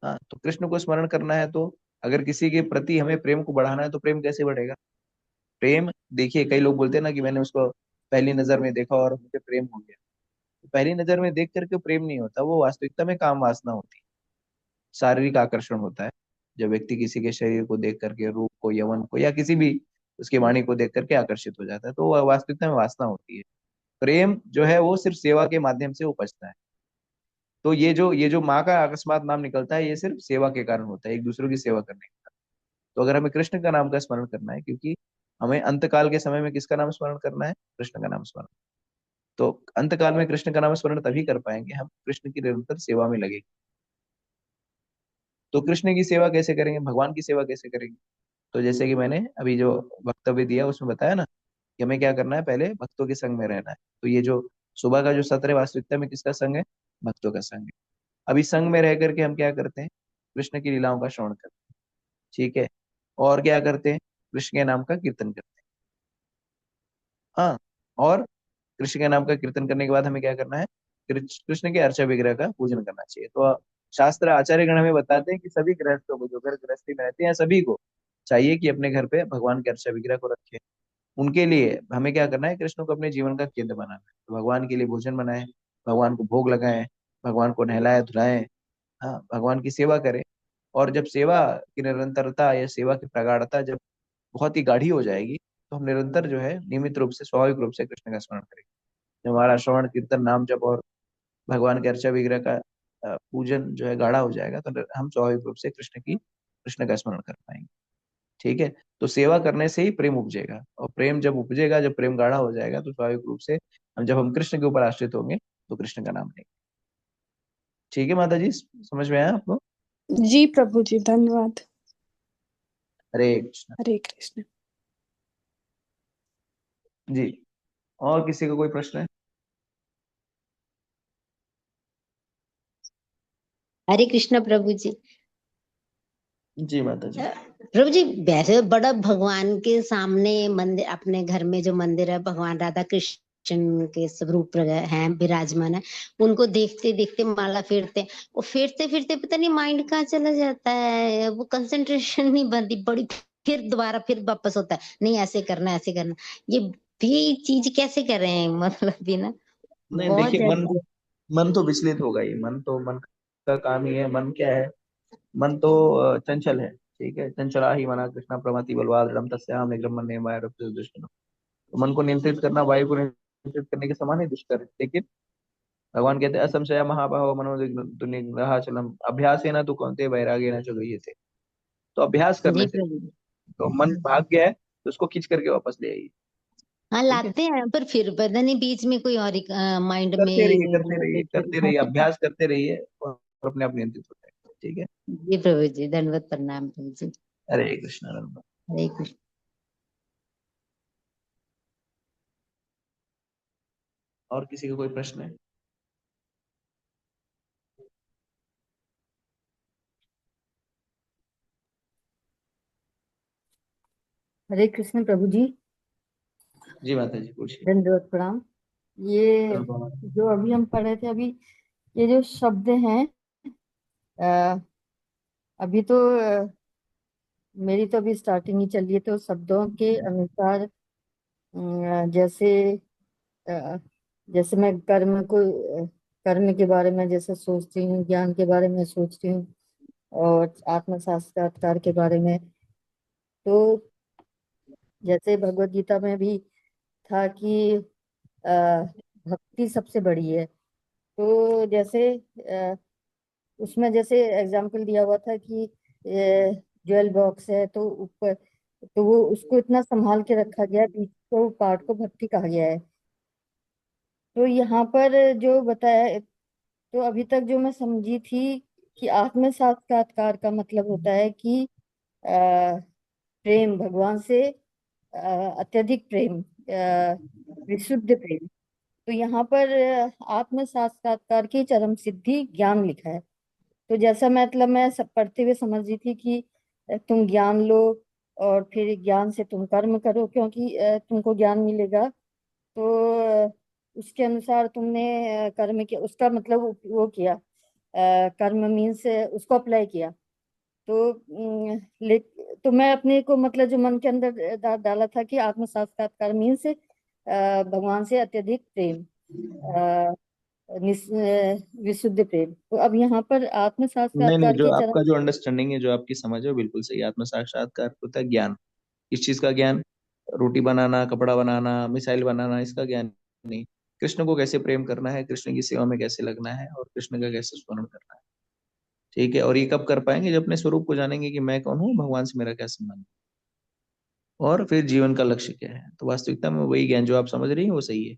हाँ, तो कृष्ण को स्मरण करना है। तो अगर किसी के प्रति हमें प्रेम को बढ़ाना है तो प्रेम कैसे बढ़ेगा? प्रेम, देखिए, कई लोग बोलते हैं ना कि मैंने उसको पहली नजर में देखा और मुझे प्रेम हो गया। तो पहली नजर में देख करके प्रेम नहीं होता, वो वास्तविकता में काम वासना होती है, शारीरिक आकर्षण होता है। जब व्यक्ति किसी के शरीर को देख करके, रूप को, यौवन को, या किसी भी उसकी वाणी को देख करके आकर्षित हो जाता है, तो वह वास्तविकता में वासना होती है। प्रेम जो है वो सिर्फ सेवा के माध्यम से उपजता है। तो ये जो माँ का अकस्मात नाम निकलता है ये सिर्फ सेवा के कारण होता है, एक दूसरों की सेवा करने के कारण। तो अगर हमें कृष्ण का नाम का स्मरण करना है, क्योंकि हमें अंतकाल के समय में किसका नाम स्मरण करना है? कृष्ण का नाम स्मरण। तो अंतकाल में कृष्ण का नाम स्मरण तभी कर पाएंगे हम कृष्ण की निरंतर सेवा में लगे। तो कृष्ण की सेवा कैसे करेंगे, भगवान की सेवा कैसे करेंगे? तो जैसे कि मैंने अभी जो वक्तव्य दिया उसमें बताया ना कि कि हमें क्या करना है, पहले भक्तों के संग में रहना है। तो ये जो सुबह का जो सत्र है वास्तविकता में किसका संग है, भक्तों का संग है। अभी संग में रह करके हम क्या करते हैं, कृष्ण की लीलाओं का श्रवण करते हैं, ठीक है, और क्या करते हैं, कृष्ण के नाम का कीर्तन करते हैं। हाँ, और कृष्ण के नाम का कीर्तन करने के बाद हमें क्या करना है, कृष्ण के अर्चा विग्रह का पूजन करना चाहिए। तो शास्त्र आचार्य गण हमें बताते हैं कि सभी गृहस्थों को, जो घर गृहस्थी में रहते हैं, सभी को चाहिए कि अपने घर पे भगवान के अर्चा विग्रह को रखें। उनके लिए हमें क्या करना है, कृष्ण को अपने जीवन का केंद्र बनाना है। तो भगवान के लिए भोजन बनाएं, भगवान को भोग लगाएं, भगवान को नहलाए धुलाएं, हाँ, भगवान की सेवा करें। और जब सेवा की निरंतरता या सेवा की प्रगाढ़ता जब बहुत ही गाढ़ी हो जाएगी, तो हम निरंतर जो है नियमित रूप से, स्वाभाविक रूप से कृष्ण का स्मरण करेंगे। जब हमारा श्रवण कीर्तन नाम जप और भगवान के अर्चा विग्रह का पूजन जो है गाढ़ा हो जाएगा, तो हम स्वाभाविक रूप से कृष्ण का स्मरण कर पाएंगे। ठीक है, तो सेवा करने से ही प्रेम उपजेगा, और प्रेम जब उपजेगा, जब प्रेम गाढ़ा हो जाएगा, तो स्वाभाविक रूप से जब हम कृष्ण के ऊपर आश्रित होंगे तो कृष्ण का नाम लेंगे। ठीक है माता जी, समझ में आया आपको? जी प्रभु जी, धन्यवाद। हरे कृष्ण। हरे कृष्ण। जी, और किसी का कोई प्रश्न है? हरे कृष्ण प्रभु जी। जी माता जी। प्रभु जी, वैसे बड़ा भगवान के सामने मंदिर, अपने घर में जो मंदिर है, भगवान राधा कृष्ण के स्वरूप हैं, विराजमान है, उनको देखते देखते माला फेरते, वो फेरते फेरते पता नहीं माइंड कहाँ चला जाता है, वो कंसंट्रेशन नहीं बनती, बड़ी फिर दोबारा फिर वापस होता है, नहीं ऐसे करना ऐसे करना, ये भी चीज कैसे कर रहे हैं, मतलब भी ना नहीं बहुत देखिए, ज्यादा। मन तो विचलित होगा ही। मन का काम ही है। मन क्या है, मन तो चंचल है, ठीक है। चंचला ही मना कृष्णा प्रमति बलवादृढ़ तस्याम निग्रह मन नेमाय दुष्टम। तो मन को नियंत्रित करना वायु को नियंत्रित करने के समान ही दुष्कर है। लेकिन भगवान कहते हैं असंशय महाबाहो मनोनिग्रहाचलम अभ्यासेन तु कौन्तेय वैराग्येन च गृह्यते। तो अभ्यास करने जी से, प्रभु। तो मन भाग गया है तो उसको खींच करके वापस ले आइए। हाँ ठीक है, लाते हैं, पर फिर पता नहीं बीच में कोई और माइंड करते रहिए, में करते रहिए, करते रहिए, अभ्यास करते रहिए, और अपने आप नियंत्रित हो जाएगा। ठीक है, जी प्रभु जी, धन्यवाद, प्रणाम प्रभु जी। हरे कृष्ण। हरे कृष्ण। और किसी का कोई प्रश्न है? हरे कृष्ण प्रभु जी। जी माता जी, पूछिए। दंडवत प्रणाम। ये जो अभी हम पढ़ रहे थे, अभी ये जो शब्द हैं, अ, अभी तो मेरी तो अभी स्टार्टिंग ही चल रही है, तो शब्दों के अनुसार जैसे अ, जैसे मैं कर्म के बारे में जैसे सोचती हूँ, ज्ञान के बारे में सोचती हूँ, और आत्म साक्षात्कार के बारे में, तो जैसे भगवत गीता में भी था कि अ, भक्ति सबसे बड़ी है। तो जैसे उसमें जैसे एग्जाम्पल दिया हुआ था कि ज्वेल बॉक्स है, तो ऊपर, तो वो उसको इतना संभाल के रखा गया है, बीच को पार्ट को भक्ति कहा गया है। तो यहाँ पर जो बताया, तो अभी तक जो मैं समझी थी कि आत्म साक्षात्कार का मतलब होता है कि प्रेम भगवान से, अत्यधिक प्रेम, विशुद्ध प्रेम। तो यहाँ पर आत्म साक्षात्कार की चरम सिद्धि ज्ञान लिखा है। तो जैसा मतलब मैं सब पढ़ते हुए समझ रही थी कि तुम ज्ञान लो, और फिर ज्ञान से तुम कर्म करो, क्योंकि तुमको ज्ञान मिलेगा। तो उसके अनुसार तुमने कर्म किया, उसका मतलब वो किया, कर्म मीन्स उसको अप्लाई किया। तो तो मैं अपने को मतलब जो मन के अंदर डाला था कि आत्म साक्षात्कार मीन्स भगवान से अत्यधिक प्रेम, अ, विशुद्ध प्रेम। तो अब यहाँ पर आत्म नहीं नहीं, साक्षात्कार जो की चरम। आपका जो अंडरस्टैंडिंग है, जो आपकी समझ है, वो बिल्कुल सही है। आत्म साक्षात्कार होता है ज्ञान। इस चीज का ज्ञान, रोटी बनाना, कपड़ा बनाना, मिसाइल बनाना, इसका ज्ञान नहीं। कृष्ण को कैसे प्रेम करना है, कृष्ण की सेवा में कैसे लगना है, और कृष्ण का कैसे स्मरण करना है। ठीक है, और ये कब कर पाएंगे, जब अपने स्वरूप को जानेंगे कि मैं कौन हूँ, भगवान से मेरा क्या संबंध है, और फिर जीवन का लक्ष्य क्या है। तो वास्तविकता में वही ज्ञान जो आप समझ रही हैं वो सही है।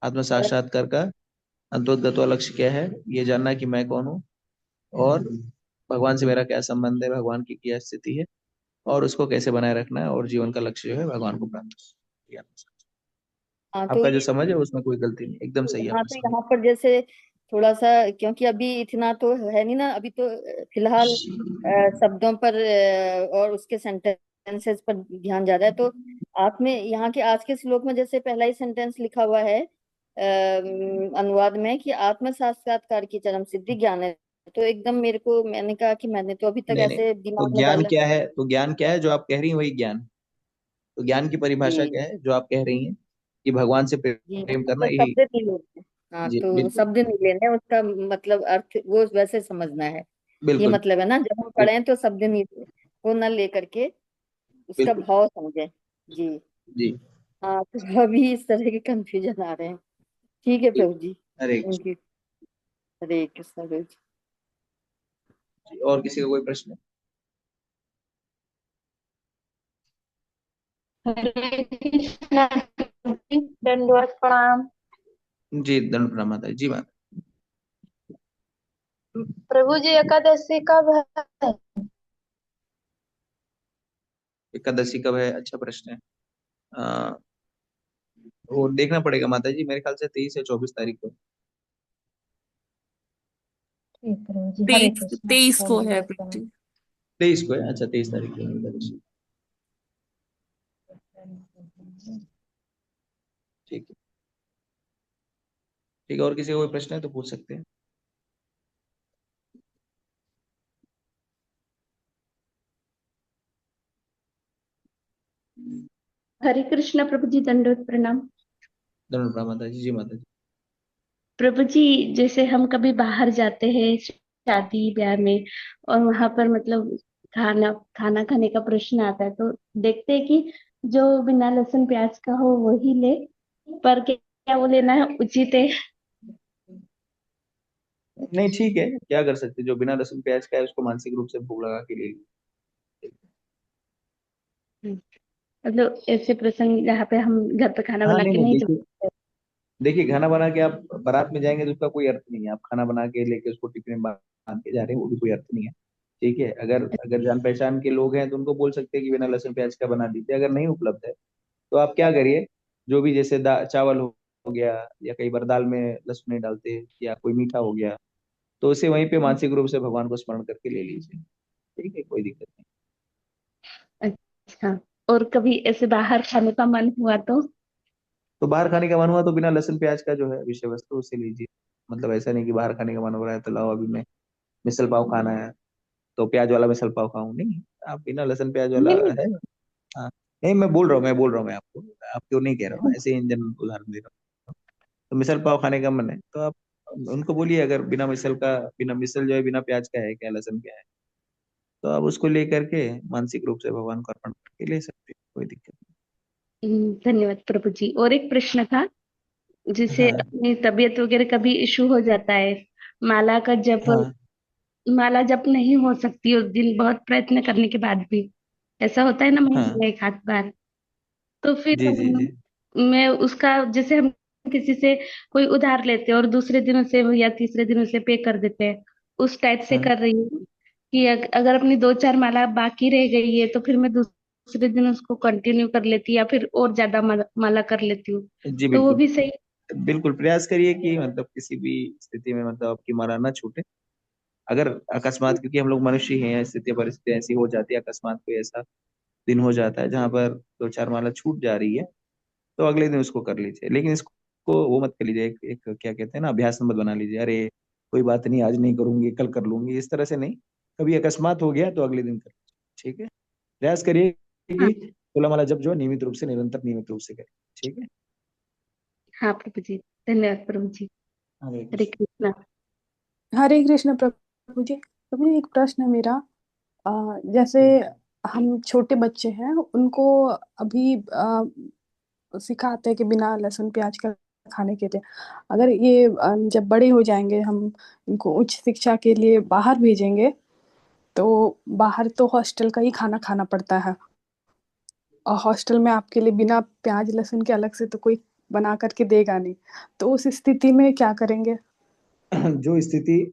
आत्म साक्षात्कार का अंतोगत लक्ष्य क्या है, ये जानना कि मैं कौन हूँ, और भगवान से मेरा क्या संबंध है, भगवान की क्या स्थिति है, और उसको कैसे बनाए रखना है, और जीवन का लक्ष्य जो है भगवान को प्राप्त किया। हाँ तो आपका जो ये समझ है उसमें कोई गलती नहीं, एकदम सही है हाँ आपका तो समझ। यहाँ पर जैसे थोड़ा सा, क्योंकि अभी इतना तो है नहीं ना, अभी तो फिलहाल शब्दों पर और उसके सेंटेंसेस पर ध्यान ज्यादा है। तो आप में यहाँ के आज के श्लोक में जैसे पहला ही सेंटेंस लिखा हुआ है अनुवाद में कि आत्म साक्षात्कार की चरम सिद्धि ज्ञान है। तो एकदम मेरे को, मैंने कहा कि मैंने तो अभी तक नहीं नहीं, ऐसे तो दिमाग में ज्ञान डाला। क्या है, तो ज्ञान क्या है जो आप कह रही हैं वही ज्ञान। तो ज्ञान की परिभाषा जी क्या है जो आप कह रही हैं कि भगवान से जी, प्रेम करना, तो यही। शब्द नहीं लेने। हाँ जी तो बिल्कुल। शब्द नहीं लेने, उसका मतलब अर्थ वो वैसे समझना है। ये बिल्कुल मतलब है ना, जब हम बिल्कुल। पढ़ें तो शब्द नहीं, वो न लेकर के उसका बिल्कुल भाव समझें। जी। जी। हाँ तो अभी इस तरह के कंफ्यूजन आ रहे हैं। ठीक है प्रभु जी, हरे थैंक यू। हरे कृष्ण प्रभु जी। जी, और किसी का कोई प्रश्न? हरे कृष्णा, दंडवत प्रणाम। जी दंड प्रणाम माता जी। माता प्रभु जी एकादशी कब है? एकादशी कब है, अच्छा प्रश्न है। आ, वो देखना पड़ेगा माता जी, मेरे ख्याल से 23 या 24 तारीख को। ठीक प्रभु जी, हरे 23 कृष्णा, 23 को है दंडवत प्रभु प्रणाम। जी। 23 को है, अच्छा 23 तारीख को है एकादशी। ठीक है। ठीक है, और किसी का कोई प्रश्न है तो पूछ सकते हैं। हरे कृष्णा प्रभु जी, दंडवत प्रणाम। दंड प्रणाम माता जी। जी माता जी। प्रभु जी, जैसे हम कभी बाहर जाते हैं शादी ब्याह में, और वहां पर मतलब खाना खाना खाने का प्रश्न आता है, तो देखते हैं कि जो बिना लहसुन प्याज का हो वही ले, पर क्या वो लेना है उचित है? नहीं ठीक है, क्या कर सकते हैं, जो बिना लहसुन प्याज का है उसको मानसिक रूप से भूख लगा के ले लीजिए। मतलब ऐसे प्रसंग जहाँ पे हम घर पे खाना हाँ बना नहीं के नहीं, नहीं जा देखिए सकते। देखिए, खाना बना के आप बारात में जाएंगे तो उसका कोई अर्थ नहीं है। आप खाना बना के लेके उसको टिफिन में बांध के जा रहे हैं, वो भी कोई अर्थ नहीं है। ठीक है, अगर अगर जान पहचान के लोग हैं तो उनको बोल सकते हैं कि बिना लहसुन प्याज का बना दीजिए। अगर नहीं उपलब्ध है तो आप क्या करिए, जो भी जैसे चावल हो गया, या कई बार दाल में लहसुन नहीं डालते, या कोई मीठा हो गया, तो उसे वहीं पे मानसिक रूप से भगवान को स्मरण करके ले लीजिए। ठीक है, कोई दिक्कत नहीं। अच्छा, और कभी ऐसे बाहर खाने का मन हुआ तो? तो बाहर खाने का मन हुआ तो बिना लहसुन प्याज का जो है विषय वस्तु उसे लीजिए। मतलब ऐसा नहीं कि बाहर खाने का मन हो रहा है तो लाओ अभी मैं मिसल पाव खाना है तो प्याज वाला मिसल पाव खाऊं, नहीं। आप बिना लहसुन प्याज वाला नहीं नहीं। है। हाँ, नहीं मैं बोल रहा हूँ आपको, आपको नहीं कह रहा हूँ, ऐसे इन जनरल उदाहरण दे रहा हूँ। तो मिसल पाव खाने का मन है तो आप उनको बोलिए, अगर बिना मिसल जो है बिना प्याज का है क्या, लहसुन का है, तो आप उसको लेकर के मानसिक रूप से भगवान को अर्पण करके ले सकते हैं, कोई दिक्कत धन्यवाद प्रभु जी। और एक प्रश्न था, नहीं। जैसे हाँ अपनी तबीयत वगैरह कभी इशू हो जाता है, माला का जप, हाँ। माला जप नहीं हो सकती उस दिन बहुत प्रयत्न करने के बाद भी, ऐसा होता है ना महीने हाँ में एक आध बार। तो फिर जी जी जी। मैं उसका, जैसे हम किसी से कोई उधार लेते हैं और दूसरे दिन उसे या तीसरे दिन उसे पे कर देते हैं, उस टाइप से हाँ कर रही हूँ कि अगर अपनी दो चार माला बाकी रह गई है तो फिर मैं दूसरे दिन उसको कंटिन्यू कर लेती या फिर और ज्यादा माला कर लेती हूँ, जी तो वो बिल्कुल। भी सही? बिल्कुल प्रयास करिए कि मतलब किसी भी स्थिति में मतलब आपकी माला ना छूटे। अगर अकस्मात, क्योंकि हम लोग मनुष्य ही हैं, स्थिति परिस्थिति ऐसी हो जाती है, अकस्मात कोई ऐसा दिन हो जाता है जहाँ पर दो चार माला छूट जा रही है, तो अगले दिन उसको कर लीजिए। लेकिन इसको वो मत कर लीजिए, एक क्या कहते हैं ना, अभ्यास मत बना लीजिए, अरे कोई बात नहीं आज नहीं करूंगी कल कर लूंगी, इस तरह से नहीं। कभी अकस्मात हो गया तो अगले दिन कर लीजिए। ठीक है, प्रयास करिए हाँ। कि फूला माला जब जो है नियमित रूप से, निरंतर नियमित रूप से करें। ठीक है। हाँ प्रभु जी, धन्यवाद प्रभु जी। हरे हरे कृष्ण। कृष्णा। हरे कृष्ण प्रभु जी। प्रभु जी, एक प्रश्न है मेरा। जैसे जी हम छोटे बच्चे हैं, उनको अभी सिखाते हैं कि बिना लहसुन प्याज का खाने के लिए, अगर ये जब बड़े हो जाएंगे, हम इनको उच्च शिक्षा के लिए बाहर भेजेंगे, तो बाहर तो हॉस्टल का ही खाना खाना पड़ता है, और हॉस्टल में आपके लिए बिना प्याज लहसुन के अलग से तो कोई बना करके देगा नहीं। तो उस स्थिति में क्या करेंगे? जो स्थिति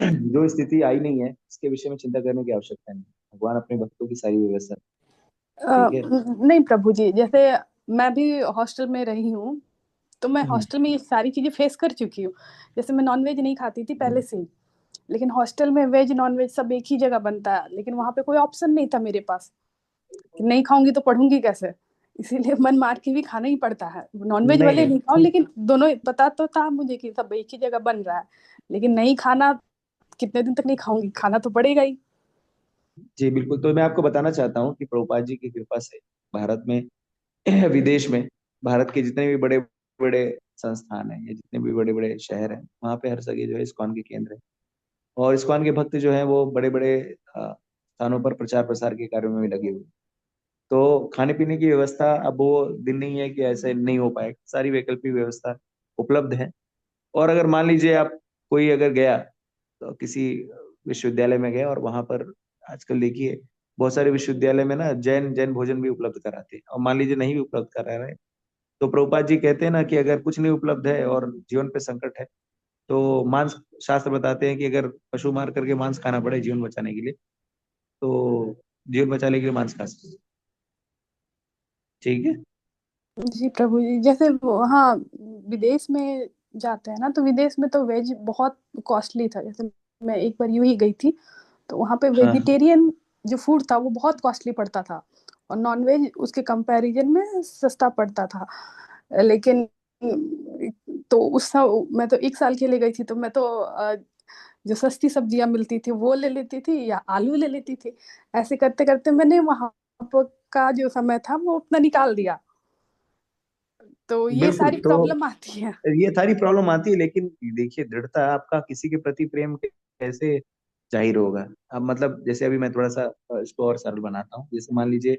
जो स्थिति आई नहीं है इसके विषय में चिंता करने की आवश्यकता नहीं। भगवान अपने भक्तों की सारी व्यवस्था। ठीक है। नहीं प्रभु जी, जैसे मैं भी हॉस्टल में रही हूँ, तो मैं हॉस्टल में ये सारी चीजें फेस कर चुकी हूँ। जैसे मैं नॉनवेज नहीं खाती थी पहले से ही, लेकिन हॉस्टल में वेज नॉनवेज सब एक ही जगह बनता है, लेकिन वहां पे कोई ऑप्शन नहीं था मेरे पास कि नहीं खाऊंगी तो पढ़ूंगी कैसे, इसीलिए मन मार के भी खाना ही पड़ता है। नॉनवेज नहीं वाले नहीं नहीं खाओ, लेकिन दोनों पता तो था मुझे कि सब एक ही जगह बन रहा है, लेकिन नहीं खाना, कितने दिन तक नहीं खाऊंगी, खाना तो पड़ेगा ही। जी बिल्कुल। तो मैं आपको बताना चाहता हूँ कि प्रभुपाद जी की कृपा से भारत में विदेश में भारत के जितने भी बड़े बड़े संस्थान हैं या जितने भी बड़े बड़े शहर हैं, वहाँ पे हर जगह जो है इस्कॉन के केंद्र है। और इस्कॉन के भक्त जो है वो बड़े बड़े स्थानों पर प्रचार प्रसार के कार्यों में भी लगे हुए हैं। तो खाने पीने की व्यवस्था अब वो दिन नहीं है कि ऐसे नहीं हो पाए, सारी वैकल्पिक व्यवस्था उपलब्ध है। और अगर मान लीजिए आप कोई अगर गया तो किसी विश्वविद्यालय में गया और वहां पर आजकल देखिए बहुत सारे विश्वविद्यालय में ना जैन जैन भोजन भी उपलब्ध कराते हैं। और मान लीजिए नहीं भी उपलब्ध करा रहे हैं, तो प्रभुपाद जी कहते हैं ना कि अगर कुछ नहीं उपलब्ध है और जीवन पे संकट है, तो मांस, शास्त्र बताते हैं कि अगर पशु मार करके मांस खाना पड़े जीवन बचाने के लिए, तो जीवन बचाने के लिए मांस खा सकते हैं। ठीक है। जी प्रभु जी, जैसे वहाँ विदेश में जाते हैं ना, तो विदेश में तो वेज बहुत कॉस्टली था। जैसे मैं एक बार यूं ही गई थी, तो वहाँ पे हाँ वेजिटेरियन जो फूड था वो बहुत कॉस्टली पड़ता था, और नॉन वेज उसके कंपैरिजन में सस्ता पड़ता था। लेकिन तो मैं तो 1 साल के लिए गई थी, तो मैं तो जो सस्ती सब्जियां मिलती थी वो ले लेती थी या आलू ले लेती थी। ऐसे करते करते मैंने वहाँ का जो समय था वो अपना निकाल दिया। तो ये बिल्कुल। सारी तो प्रॉब्लम आती है। ये सारी प्रॉब्लम आती है, लेकिन देखिए दृढ़ता आपका किसी के प्रति प्रेम कैसे जाहिर होगा। अब मतलब जैसे अभी मैं थोड़ा सा इसको और सरल बनाता हूँ। जैसे मान लीजिए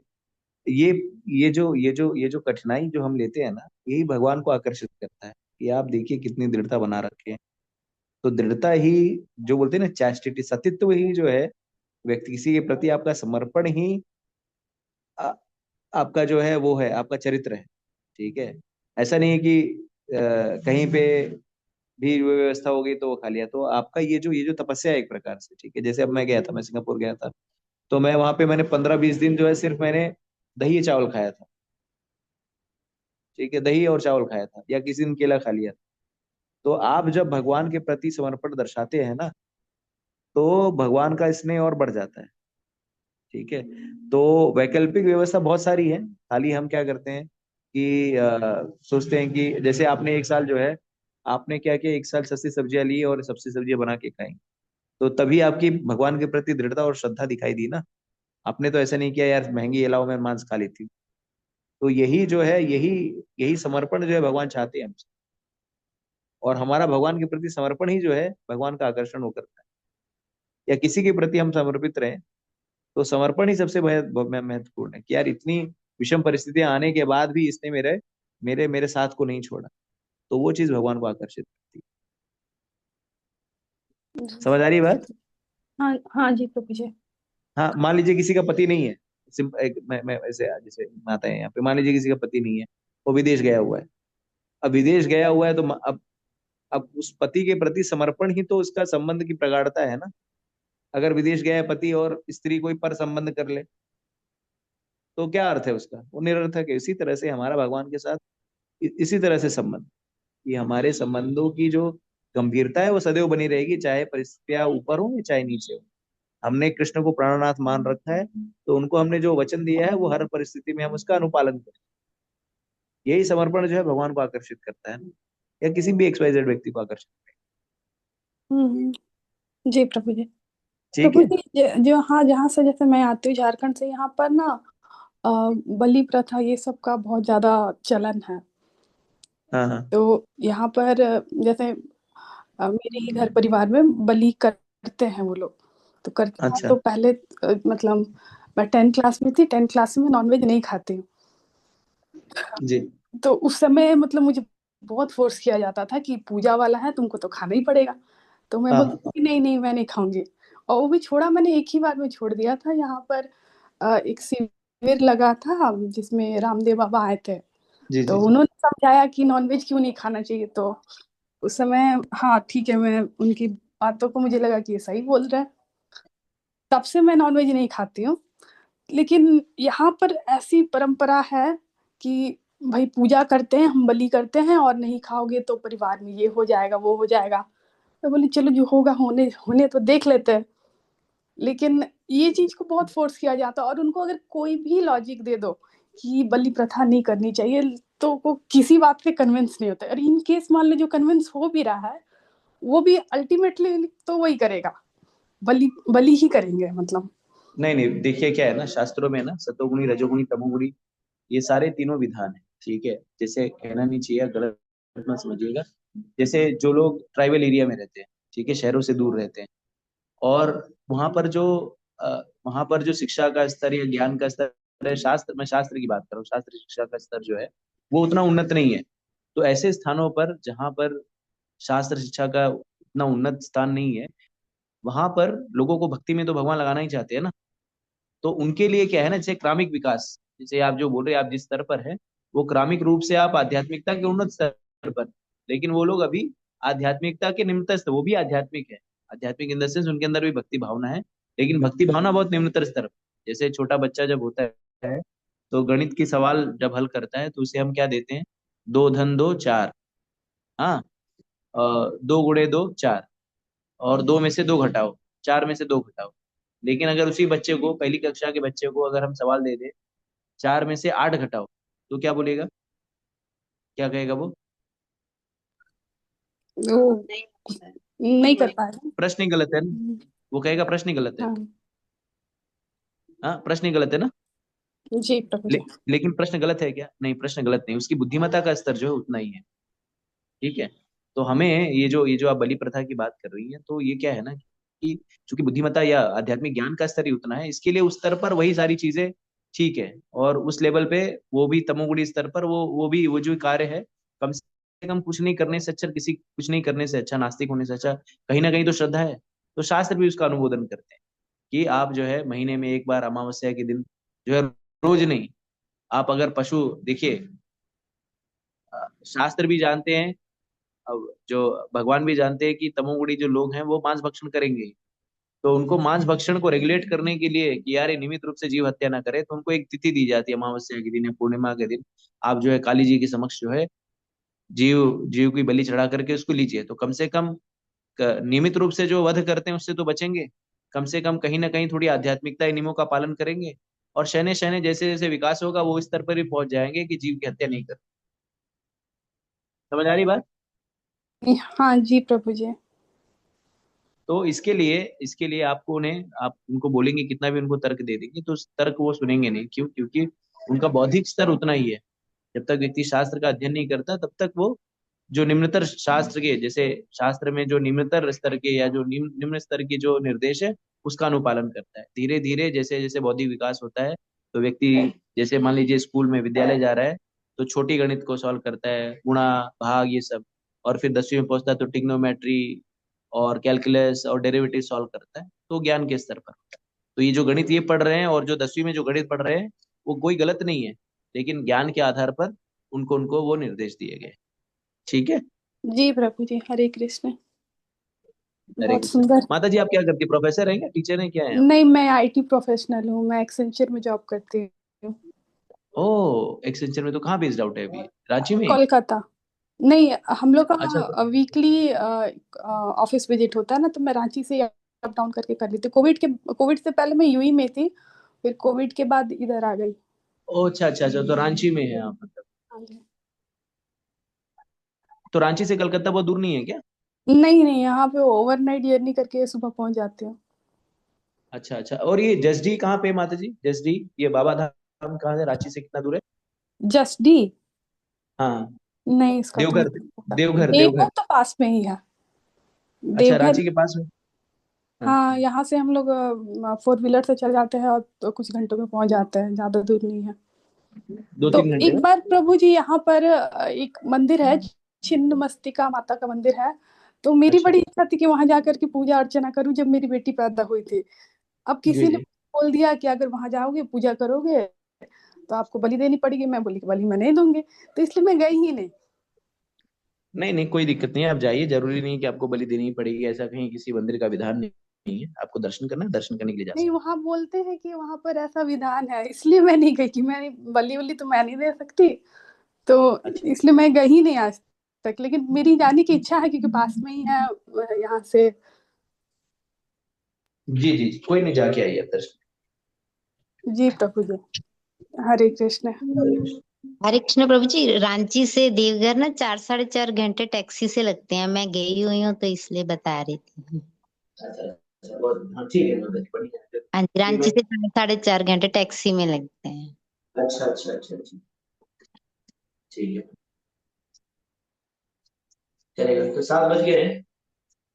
ये ये जो कठिनाई जो हम लेते हैं ना, यही भगवान को आकर्षित करता है कि आप देखिए कितनी दृढ़ता बना रखे हैं। तो दृढ़ता ही, जो बोलते हैं ना चैस्टिटी, सतीत्व ही जो है, व्यक्ति किसी के प्रति आपका समर्पण ही आ, आपका जो है वो है, आपका चरित्र है। ठीक है। ऐसा नहीं है कि कहीं पे भी वो व्यवस्था हो गई तो वो खा लिया। तो आपका ये जो तपस्या है एक प्रकार से, ठीक है। जैसे अब मैं गया था, मैं सिंगापुर गया था, तो मैं वहां पे मैंने 15-20 दिन जो है सिर्फ मैंने दही चावल खाया था। ठीक है, दही और चावल खाया था, या किसी दिन केला खा लिया था। तो आप जब भगवान के प्रति समर्पण दर्शाते हैं ना, तो भगवान का स्नेह और बढ़ जाता है। ठीक है। तो वैकल्पिक व्यवस्था बहुत सारी है, खाली हम क्या करते हैं कि सोचते हैं कि जैसे आपने एक साल जो है, आपने क्या किया, एक साल सस्ती सब्जियां ली और सस्ती सब्जियां बना के खाई, तो तभी आपकी भगवान के प्रति दृढ़ता और श्रद्धा दिखाई दी ना। आपने तो ऐसा नहीं किया यार महंगी अलाव में मांस खा लेती हूँ। तो यही जो है, यही यही समर्पण जो है भगवान चाहते हैं हमसे। और हमारा भगवान के प्रति समर्पण ही जो है भगवान का आकर्षण वो करता है। या किसी के प्रति हम समर्पित रहें, तो समर्पण ही सबसे महत्वपूर्ण है कि यार इतनी विषम परिस्थितियां आने के बाद भी इसने मेरे मेरे मेरे साथ को नहीं छोड़ा। तो वो चीज भगवान को आकर्षित करती है। समझ आ रही है बात? हाँ हाँ जी प्रभु जी। हाँ, मान लीजिए किसी का पति नहीं है। मैं ऐसे जैसे माता है यहाँ पे, मान लीजिए किसी का पति नहीं है, वो विदेश गया हुआ है। अब विदेश गया हुआ है तो अब उस पति के प्रति समर्पण ही तो उसका संबंध की प्रगाढ़ता है ना। अगर विदेश गया है पति और स्त्री कोई पर संबंध कर ले, तो क्या अर्थ है उसका, वो निरर्थक है। इसी तरह से हमारा भगवान के साथ इसी तरह से संबंध, कि हमारे संबंधों की जो गंभीरता है वो सदैव बनी रहेगी, चाहे परिस्थितियां ऊपर हो या चाहे नीचे हो। हमने कृष्ण को प्राणनाथ मान रखा है, तो उनको हमने जो वचन दिया है वो हर परिस्थिति में हम उसका अनुपालन करें। यही समर्पण जो है भगवान को आकर्षित करता है ना, या किसी भी XYZ व्यक्ति को आकर्षित जी प्रभु जी। ठीक प्रभु है। जी, जो हाँ, जहाँ से जैसे मैं आती हूँ झारखंड से, यहाँ पर ना अ, बलि प्रथा ये सब का बहुत ज्यादा चलन है। हाँ हाँ। तो यहाँ पर जैसे मेरे ही घर परिवार में बलि करते हैं वो लोग। तो करते हैं अच्छा। तो पहले मतलब मैं 10th क्लास में थी, 10th क्लास में नॉनवेज नहीं खाती हूँ। जी। तो उस समय मतलब मुझे बहुत फोर्स किया जाता था कि पूजा वाला है, तुमको तो खाना ही पड़ेगा। तो मैं बोलती थी हाँ कि नहीं नहीं, मैं नहीं खाऊंगी। और वो भी छोड़ा, मैंने एक ही बार में छोड़ दिया था। यहाँ पर एक शिविर लगा था जिसमें रामदेव बाबा आए थे, जी तो जी जी। उन्होंने समझाया कि नॉनवेज क्यों नहीं खाना चाहिए। तो उस समय हाँ ठीक है, मैं उनकी बातों को मुझे लगा कि ये सही बोल रहे हैं। तब से मैं नॉनवेज नहीं खाती हूँ। लेकिन यहाँ पर ऐसी परंपरा है कि भाई पूजा करते हैं, हम बलि करते हैं, और नहीं खाओगे तो परिवार में ये हो जाएगा, वो हो जाएगा। मैं बोली चलो जो होगा होने होने तो देख लेते हैं। लेकिन ये चीज को बहुत फोर्स किया जाता है, और उनको अगर कोई भी लॉजिक दे दो कि बलि प्रथा नहीं करनी चाहिए, तो वो किसी बात पे कन्विंस नहीं होता। और इन केस मान लो जो कन्विंस हो भी रहा है, वो भी अल्टीमेटली तो वही करेगा, बलि बलि ही करेंगे मतलब। नहीं नहीं, देखिए क्या है ना, शास्त्रों में ना सतोगुणी रजोगुणी तमोगुणी ये सारे तीनों विधान है, ठीक है। जैसे कहना नहीं चाहिए, गलत मत समझिएगा। जैसे जो लोग ट्राइबल एरिया में रहते हैं, ठीक है, शहरों से दूर रहते हैं, और वहां पर जो वहां पर जो शिक्षा का स्तर या ज्ञान का स्तर है, शास्त्र, मैं शास्त्र की बात कर रहा हूँ, शास्त्र शिक्षा का स्तर जो है वो उतना उन्नत नहीं है। तो ऐसे स्थानों पर जहाँ पर शास्त्र शिक्षा का उतना उन्नत स्थान नहीं है, वहां पर लोगों को भक्ति में तो भगवान लगाना ही चाहते हैं ना। तो उनके लिए क्या है ना, जैसे क्रमिक विकास, जैसे आप जो बोल रहे हैं, आप जिस स्तर पर है वो क्रमिक रूप से आप आध्यात्मिकता के उन्नत स्तर पर, लेकिन वो लोग अभी आध्यात्मिकता के निम्नतर स्तर, वो भी आध्यात्मिक है, आध्यात्मिक इन द सेंस उनके अंदर भी भक्ति भावना है, लेकिन भक्ति भावना बहुत निम्नतर स्तर पर। जैसे छोटा बच्चा जब होता है तो गणित की सवाल जब हल करता है तो उसे हम क्या देते हैं, दो धन दो चार, हाँ, दो गुणे दो चार, और दो में से दो घटाओ, चार में से दो घटाओ। लेकिन अगर उसी बच्चे को, पहली कक्षा के बच्चे को अगर हम सवाल दे दें, चार में से आठ घटाओ, तो क्या बोलेगा, क्या कहेगा वो? वो नहीं कर पाएगा। प्रश्न ही गलत है ना, वो कहेगा प्रश्न ही गलत है। हाँ हाँ, प्रश्न ही गलत है ना। जी प्रभु जी। लेकिन प्रश्न गलत है क्या? नहीं, प्रश्न गलत नहीं, उसकी बुद्धिमत्ता का स्तर जो है उतना ही है, ठीक है। तो हमें ये जो आप बलि प्रथा की बात कर रही है, तो ये क्या है ना कि चूंकि बुद्धिमत्ता या आध्यात्मिक ज्ञान का स्तर ही उतना है, इसके लिए उस स्तर पर वही सारी चीजें ठीक है, और उस लेवल पे वो भी तमोगुणी स्तर पर वो जो कार्य है, कम से कम कुछ नहीं करने से अच्छा, किसी कुछ नहीं करने से अच्छा, नास्तिक होने से अच्छा कहीं ना कहीं तो श्रद्धा है। तो शास्त्र भी उसका अनुमोदन करते हैं कि आप जो है महीने में एक बार अमावस्या के दिन जो है, रोज नहीं, आप अगर पशु देखिए, शास्त्र भी जानते हैं, अब जो भगवान भी जानते हैं कि तमोगुणी जो लोग हैं वो मांस भक्षण करेंगे। तो उनको मांस भक्षण को रेगुलेट करने के लिए कि यार ये नियमित रूप से जीव हत्या ना करे, तो उनको एक तिथि दी जाती है, अमावस्या के दिन या पूर्णिमा के दिन आप जो है काली जी के समक्ष जो है जीव जीव की बलि चढ़ा करके उसको लीजिए। तो कम से कम नियमित रूप से जो वध करते हैं उससे तो बचेंगे, कम से कम कहीं ना कहीं थोड़ी आध्यात्मिकता इन नियमों का पालन करेंगे, और शहने शहने जैसे जैसे विकास होगा वो इस स्तर पर भी पहुंच जाएंगे कि जीव की हत्या नहीं कर। समझ आ रही बात? हाँ जी प्रभु जी। तो इसके लिए आपको उन्हें, आप उनको बोलेंगे, कितना भी उनको तर्क दे देंगे तो उस तर्क वो सुनेंगे नहीं। क्यों? क्योंकि उनका बौद्धिक स्तर उतना ही है। जब तक व्यक्ति शास्त्र का अध्ययन नहीं करता तब तक वो जो निम्नतर शास्त्र के, जैसे शास्त्र में जो निम्नतर स्तर के या जो निम्न स्तर के जो निर्देश है उसका अनुपालन करता है। धीरे धीरे जैसे जैसे बौद्धिक विकास होता है तो व्यक्ति, जैसे मान लीजिए स्कूल में विद्यालय जा रहा है तो छोटी गणित को सॉल्व करता है, गुणा भाग ये सब, और फिर 10वीं में पहुंचता है तो ट्रिग्नोमेट्री और कैलकुलस और डेरिवेटिव सॉल्व करता है, तो ज्ञान के स्तर पर होता है। तो ये जो गणित ये पढ़ रहे हैं और जो 10वीं में जो गणित पढ़ रहे हैं वो कोई गलत नहीं है, लेकिन ज्ञान के आधार पर उनको उनको वो निर्देश दिए गए। ठीक है। जी प्रभु जी, हरे कृष्ण। हरे बहुत कृष्ण। सुंदर। माता जी आप क्या करती, प्रोफेसर हैं क्या, टीचर हैं, क्या हैं आप? नहीं, मैं आईटी प्रोफेशनल हूँ, मैं एक्सेंचर में जॉब करती हूँ। ओह, एक्सेंचर में तो कहाँ बेस्ड आउट है अभी, रांची में? कोलकाता। नहीं, हम लोग अच्छा का वीकली ऑफिस विजिट होता है ना, तो मैं रांची से अप डाउन करके कर लेती हूँ। कोविड से पहले मैं यूई में थी, फिर कोविड के बाद इधर आ गई। ओ अच्छा अच्छा अच्छा, तो रांची में है आप मतलब। हाँ जी। तो रांची से कलकत्ता बहुत दूर नहीं है क्या? नहीं नहीं, यहाँ पे ओवरनाइट जर्नी करके सुबह पहुंच जाती हूँ। अच्छा अच्छा, और ये जसडी कहाँ पे है माता जी, जसडी ये बाबा धाम कहाँ है, रांची से कितना दूर है? Just D. हाँ, नहीं, इसका तो देवघर, मुझे नहीं पता। देवघर देवघर देवघर। तो पास में ही है। अच्छा, देवघर। रांची के पास में। हाँ, हाँ, यहाँ से हम लोग 4 व्हीलर से चल जाते हैं, और तो कुछ घंटों में पहुंच जाते हैं, ज्यादा दूर नहीं है। दो तो तीन घंटे एक में। बार प्रभु जी, यहाँ पर एक मंदिर है, छिन्न मस्तिका माता का मंदिर है। तो मेरी अच्छा, बड़ी इच्छा थी कि वहां जाकर के पूजा अर्चना करूं, जब मेरी बेटी पैदा हुई थी। अब जी किसी ने जी। बोल दिया कि अगर वहां जाओगे पूजा करोगे तो आपको बलि देनी पड़ेगी। मैं बोली कि बलि मैं नहीं दूंगी, तो इसलिए मैं गई ही नहीं। नहीं नहीं, कोई दिक्कत नहीं है, आप जाइए, जरूरी नहीं कि आपको बलि देनी ही पड़ेगी, ऐसा कहीं किसी मंदिर का विधान नहीं है। आपको दर्शन करना है, दर्शन करने के लिए जा नहीं, सकते वहां बोलते हैं कि वहां पर ऐसा विधान है, इसलिए मैं नहीं गई कि मैं बलि वली तो मैं नहीं दे सकती। तो इसलिए मैं गई ही नहीं आज तक, लेकिन मेरी जाने की इच्छा है क्योंकि पास में ही है यहाँ से। जी जी, कोई नहीं, जाके आइए आप दर्शन। जी प्रभु जी, हरे कृष्ण। हरे कृष्ण प्रभु जी। रांची से देवघर ना 4-4.5 घंटे टैक्सी से लगते हैं। मैं गई हुई हूँ तो इसलिए बता रही थी। अच्छा अच्छा, हाँ ठीक है, मतलब बढ़िया है। हाँ जी, रांची से 4-4.5 घंटे टैक्सी में लगते हैं। अच्छा अच्छा अच्छा अच्छा, ठीक है, चलेगा। तो 7 बज गए हैं,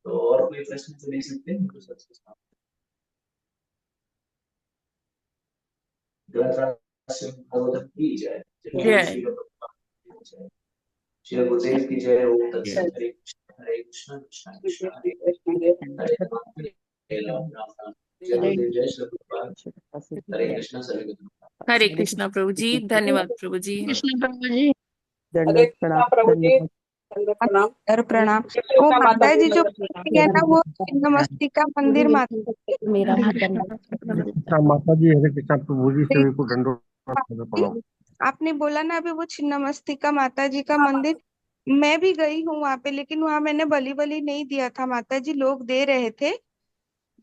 तो और कोई प्रश्न तो नहीं सकते हैं तो सबसे साफ। ग्रंथ राष्ट्र भगवत की जय, जय श्री गुरुदेव की जय। ओम जय। तत्सत। हरे कृष्ण कृष्ण कृष्ण हरे हरे, हरे राम हरे राम राम राम। जय गुरुदेव, जय श्री प्रभुपाद। हरे कृष्ण सभी को। हरे कृष्णा प्रभु जी, धन्यवाद प्रभु जी। कृष्ण प्रभु जी। दंडवत हरे प्रणाम, कृष्णा प्रभु जी, दंडवत। दंडवत प्रणाम। सर प्रणाम। वो कृष्णा माता माता जी जी जो दंडवत मंदिर है ना, वो छिन्नमस्तिका मंदिर माता जी। मेरा हरे भी कृष्ण करना। प्रभु जी। कृष्णा माता जी, हरे कृष्णा प्रभु जी, सभी को दंडवत प्रणाम। आपने बोला ना अभी वो छिन्नमस्तिका माता जी का मंदिर, मैं भी गई हूँ वहां पे, लेकिन वहां मैंने बलि बलि नहीं दिया था। माता जी लोग दे रहे थे।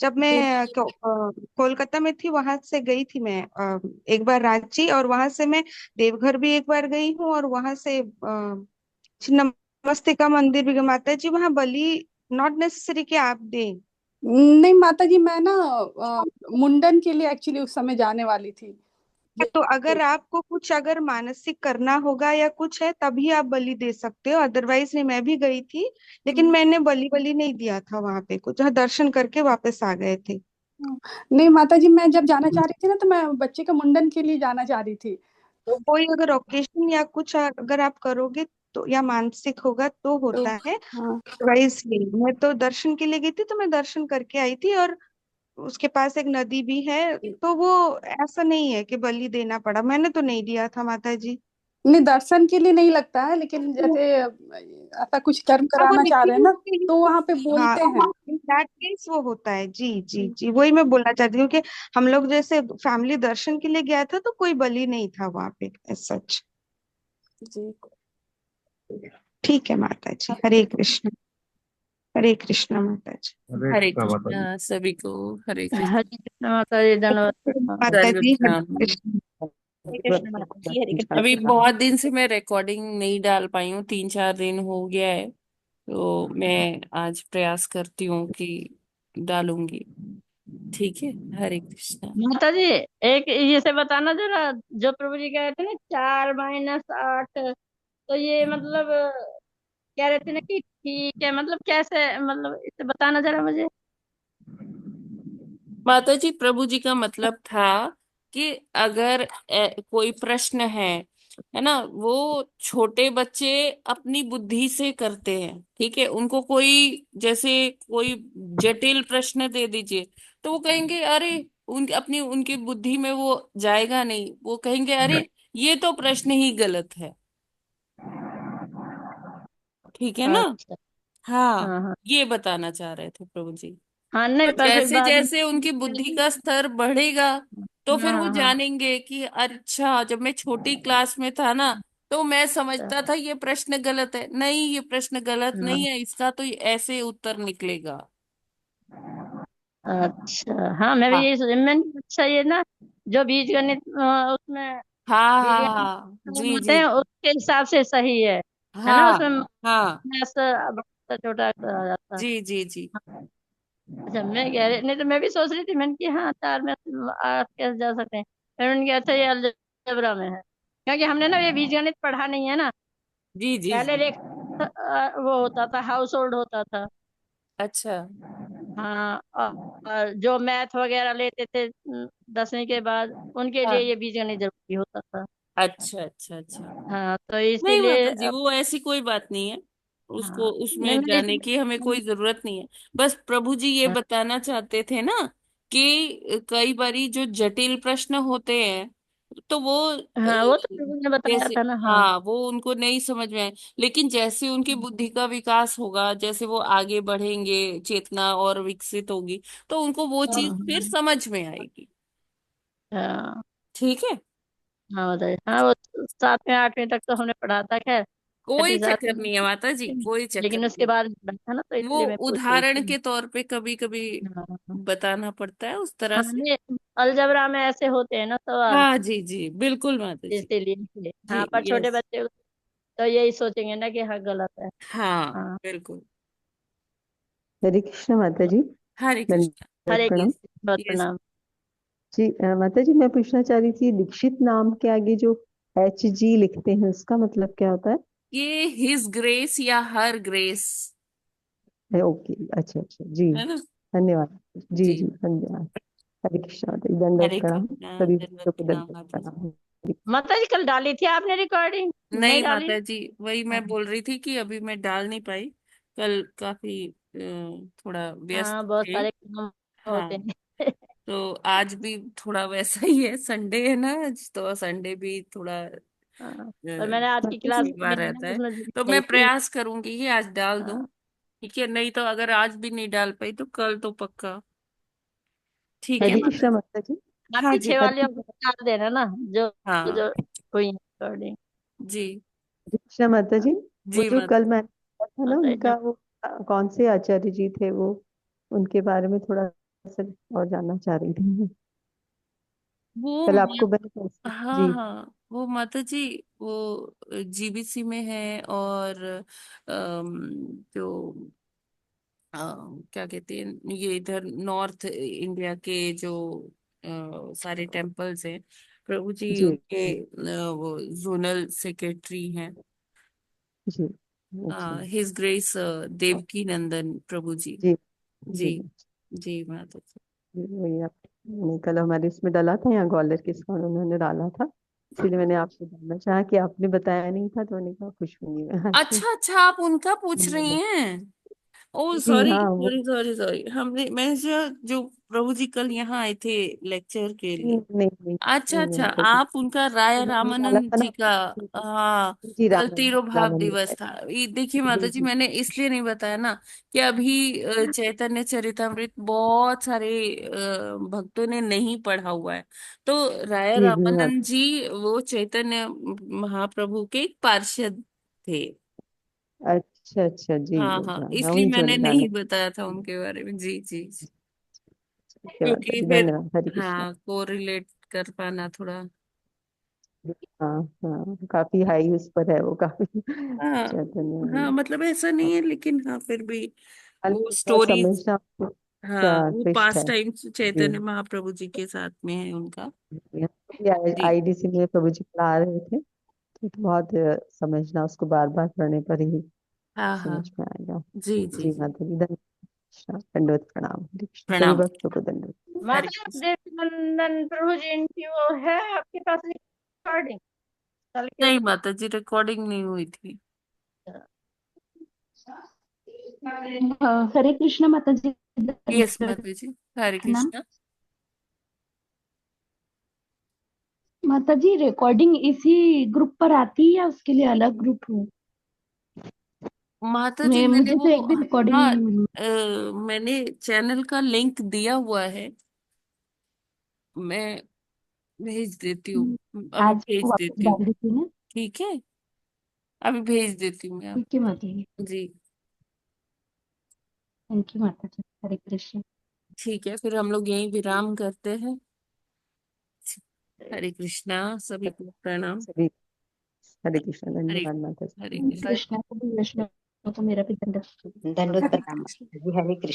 जब मैं कोलकाता में थी, वहां से गई थी मैं एक बार रांची, और वहां से मैं देवघर भी एक बार गई हूँ, और वहां से छिन्नमस्तिका मंदिर भी गई। माता जी वहां बलि नॉट नेसेसरी कि आप दें। नहीं माता जी, मैं ना मुंडन के लिए एक्चुअली उस समय जाने वाली थी। तो अगर आपको कुछ अगर मानसिक करना होगा या कुछ है, तभी आप बलि दे सकते हो, अदरवाइज नहीं। मैं भी गई थी, लेकिन मैंने बलि बलि नहीं दिया था वहां पे कुछ। हाँ, दर्शन करके वापस आ गए थे। नहीं माता जी, मैं जब जाना चाह रही थी ना, तो मैं बच्चे के मुंडन के लिए जाना चाह रही थी। तो कोई अगर ओकेजन या कुछ अगर आप करोगे तो, या मानसिक होगा तो तो होता है, हाँ, अदरवाइज नहीं। मैं तो दर्शन के लिए गई थी, तो मैं दर्शन करके आई थी, और उसके पास एक नदी भी है, तो वो ऐसा नहीं है कि बलि देना पड़ा। मैंने तो नहीं दिया था माता जी। नहीं दर्शन के लिए नहीं लगता है, लेकिन जैसे ऐसा कुछ कर्म हाँ, वो कराना चाह रहे हैं ना, रीति तो वहां पे हाँ, बोलते हैं। इन दैट केस वो होता है। जी जी जी, वही मैं बोलना चाहती हूँ कि हम लोग जैसे फैमिली दर्शन के लिए गया था, तो कोई बलि नहीं था वहां पे सच। जी। ठीक है माता जी, हरे कृष्ण। हरे कृष्ण माता जी। हरे हरे कृष्णा माता जी। कृष्णा सभी को। हरे हरे कृष्ण। कृष्ण माता जी, धन्यवाद प्रणाम। माता दंडवत जी हरे प्रणाम। कृष्ण। हरे कृष्ण माता जी, हरे कृष्ण अभी प्रणाम। बहुत दिन से मैं रिकॉर्डिंग नहीं डाल पाई हूँ, 3-4 दिन हो गया है, तो मैं आज प्रयास करती हूँ कि डालूंगी। ठीक है। हरे कृष्णा। माता जी, एक ये से बताना जरा, जो प्रभु जी कह रहे थे ना 4-8, तो ये मतलब कह रहे थे ना कि ठीक है, मतलब कैसे, मतलब इसे बताना जरा मुझे। माता जी, प्रभु जी का मतलब था कि अगर कोई प्रश्न है ना, वो छोटे बच्चे अपनी बुद्धि से करते हैं, ठीक है। उनको कोई जैसे कोई जटिल प्रश्न दे दीजिए, तो वो कहेंगे अरे, उनकी बुद्धि में वो जाएगा नहीं। वो कहेंगे अरे, ये तो प्रश्न ही गलत है। ठीक है ना। अच्छा। हाँ, हाँ हाँ। ये बताना चाह रहे थे प्रभु जी। हाँ नहीं, तो पर फिर जैसे बाद जैसे उनकी बुद्धि का स्तर बढ़ेगा, तो फिर वो हाँ हाँ। जानेंगे कि अच्छा, जब मैं छोटी क्लास में था ना, तो मैं समझता था ये प्रश्न गलत है। नहीं, ये प्रश्न गलत नहीं हाँ, है, इसका तो ऐसे उत्तर निकलेगा। अच्छा हाँ, मैं भी हाँ यही सोच, मैंने अच्छा ये ना जो बीज गणित उसमें हाँ बीज हाँ गणित हाँ, जी होते जी हैं, उसके हिसाब से सही है ना, हाँ उसमें हाँ, मैथ्स बड़ा छोटा आ जाता है। जी जी जी। अच्छा, मैं कह रही नहीं, तो मैं भी सोच रही थी, मैंने कि हाँ 4 में 8 कैसे जा सकते हैं। फिर मैंने कहा अच्छा, ये अलजेब्रा में है, क्योंकि हमने ना ये बीज गणित पढ़ा नहीं है ना। जी जी पहले जी। लेख वो होता था, हाउस होल्ड होता था। अच्छा। हाँ, और जो मैथ वगैरह लेते थे 10वीं के बाद, उनके लिए हाँ, ये बीजगणित जरूरी होता था। अच्छा अच्छा अच्छा। हाँ, तो नहीं इसीलिए माता जी, वो ऐसी कोई बात नहीं है, उसको हाँ नहीं, उसमें मैं जाने की हमें इसलिए कोई जरूरत नहीं है। बस प्रभु जी ये हाँ बताना चाहते थे ना कि कई बारी जो जटिल प्रश्न होते हैं, तो वो हाँ, वो तो प्रभु ने बताया जैसे, था ना। हाँ हाँ, वो उनको नहीं समझ में आए। लेकिन जैसे उनकी बुद्धि का विकास होगा, जैसे वो आगे बढ़ेंगे, चेतना और विकसित होगी, तो उनको वो चीज फिर हाँ समझ में आएगी। हाँ ठीक है। हाँ माता जी, हाँ वो 7वीं 8वीं तक तो हमने पढ़ा था, खैर कोई छठी चक्कर 7वीं नहीं है माता जी, कोई चक्कर लेकिन उसके नहीं। बाद पढ़ा था ना, तो वो इसलिए मैं पूछ रही उदाहरण थी। के तौर पे कभी कभी हाँ बताना पड़ता है उस तरह हाँ, से। नहीं अलजबरा में ऐसे होते हैं ना सवाल, हाँ जी जी बिल्कुल माता जी। इसीलिए जी हाँ, पर छोटे यस। बच्चे तो यही सोचेंगे ना कि हाँ गलत है। हाँ हाँ बिल्कुल। हरे कृष्ण माता जी। हरे कृष्णा। दंडवत हरे प्रणाम। कृष्ण, बहुत यस। प्रणाम। जी माता जी, मैं पूछना चाह रही थी, दीक्षित नाम के आगे जो HG लिखते हैं उसका मतलब क्या होता ये हिज ग्रेस या हर ग्रेस है? ओके, अच्छा अच्छा जी। है ना। धन्यवाद। जी जी जी धन्यवाद। हरे कृष्ण माता जी, दंडवत हरे प्रणाम। कृष्णा सभी दंडवत भक्तों को प्रणाम दंडवत माता जी। प्रणाम। माता जी कल डाली थी आपने रिकॉर्डिंग, नहीं नहीं डाली? माता जी, वही मैं बोल रही थी कि अभी मैं डाल नहीं पाई। कल काफी थोड़ा व्यस्त हाँ बहुत थे। सारे काम हाँ होते हैं। तो आज भी थोड़ा वैसा ही है, संडे है ना आज, तो संडे भी थोड़ा हाँ, और मैंने आज की क्लास सेवा में है रहता ना, है। उसमें जुड़ी तो नहीं मैं थी। प्रयास करूंगी कि आज डाल दूं। हाँ ठीक है, नहीं तो अगर आज भी नहीं डाल पाई तो कल तो पक्का। ठीक है हरे माता कृष्ण जी। माता जी। हाँ आप जी। पीछे हरे वाले को कृष्ण। डाल देना ना, जो हाँ जो हुई रिकॉर्डिंग। जी। हरे कृष्ण माता जी। वो जी जो माता कल जी। मैंने कहा था ना, माता जी उनका वो कौन से आचार्य जी थे वो, उनके बारे में थोड़ा सा और जानना चाह रही थी। वो कल आपको मैंने कैसे हाँ जी हाँ वो माता जी, वो जीबीसी में है और जो क्या कहते हैं, ये इधर नॉर्थ इंडिया के जो सारे टेम्पल्स हैं, प्रभु जी जी उनके वो जोनल सेक्रेटरी हैं। जी। अच्छा हिज ग्रेस देवकी नंदन प्रभु जी। जी जी। जी जी माता जी। जी। वही आपने कल हमारे इसमें डाला था, यहाँ ग्वालियर के स्कॉन उन्होंने डाला था, इसलिए मैंने आपसे जानना चाहा कि आपने बताया नहीं था, तो मैंने कहा खुश हुई मैं आपसे। अच्छा अच्छा, आप उनका पूछ रही हैं। ओ जी सॉरी हाँ वो। सॉरी सॉरी सॉरी, हमने मैं जो प्रभु जी कल यहाँ आए थे लेक्चर के नहीं लिए। नहीं नहीं अच्छा नहीं अच्छा, माता जी, आप उनका राय उन्होंने डाला रामानंद था ना। जी का। हाँ। जी कल राम तिरुभाव रामानंद दिवस था। ये देखिए माता जी जी, जी। मैंने इसलिए नहीं बताया ना कि अभी चैतन्य चरितमृत बहुत सारे भक्तों ने नहीं पढ़ा हुआ है। तो राय जी जी हाँ। रामानंद जी वो चैतन्य महाप्रभु के एक पार्षद थे। अच्छा अच्छा जी, हाँ वो हाँ, जाना इसलिए वही जो मैंने ने डाला। नहीं बताया था उनके बारे में। जी जी जी। ठीक है माता क्योंकि जी, फिर धन्यवाद। हरे कृष्णा। हाँ को रिलेट कर पाना थोड़ा। हाँ हाँ, काफी हाई उस पर है वो, काफी हाँ चैतन्य हाँ, वाली। मतलब ऐसा नहीं है, लेकिन हाँ फिर भी वो थोड़ा स्टोरीज। समझना आपको हाँ क्या वो ट्विस्ट पास है। टाइम जी चैतन्य महाप्रभु जी के साथ में है उनका। जी। IDC में प्रभु जी पढ़ा रहे थे, तो बहुत समझना, उसको बार बार पढ़ने पर ही हाँ हाँ। समझ में आएगा। जी जी जी जी। माता जी, धन्यवाद। दंडवत प्रणाम। हरे कृष्ण। सभी प्रणाम। भक्तों को दंडवत। हरे माता कृष्ण। देवनंदन प्रभु जी की वो है आपके पास रिकॉर्डिंग कल के? नहीं माता जी, रिकॉर्डिंग नहीं हुई थी। हरे कृष्ण माता जी। यस माता जी। हरे प्रणाम कृष्णा। माता जी, रिकॉर्डिंग इसी ग्रुप पर आती है या उसके लिए अलग ग्रुप हो? माता जी मैं मैंने मुझे तो एक वो भी रिकॉर्डिंग हाँ नहीं मिली। मैंने चैनल का लिंक दिया हुआ है। मैं भेज देती हूँ, अभी आज भेज वापस देती हूँ। डाल देती हूँ ना। ठीक है, अभी भेज देती हूँ मैं ठीक है आपको। माता जी। जी। थैंक यू माता जी। हरे कृष्ण। ठीक है, फिर हम लोग यहीं विराम करते हैं। हरे कृष्णा, सभी को प्रणाम। सभी हरे कृष्ण। हरे धन्यवाद माता जी। हरे हरे कृष्ण। कृष्ण। तो मेरा भी दंड। दंडवत हरे प्रणाम कृष्ण। माता जी। हरे कृष्ण।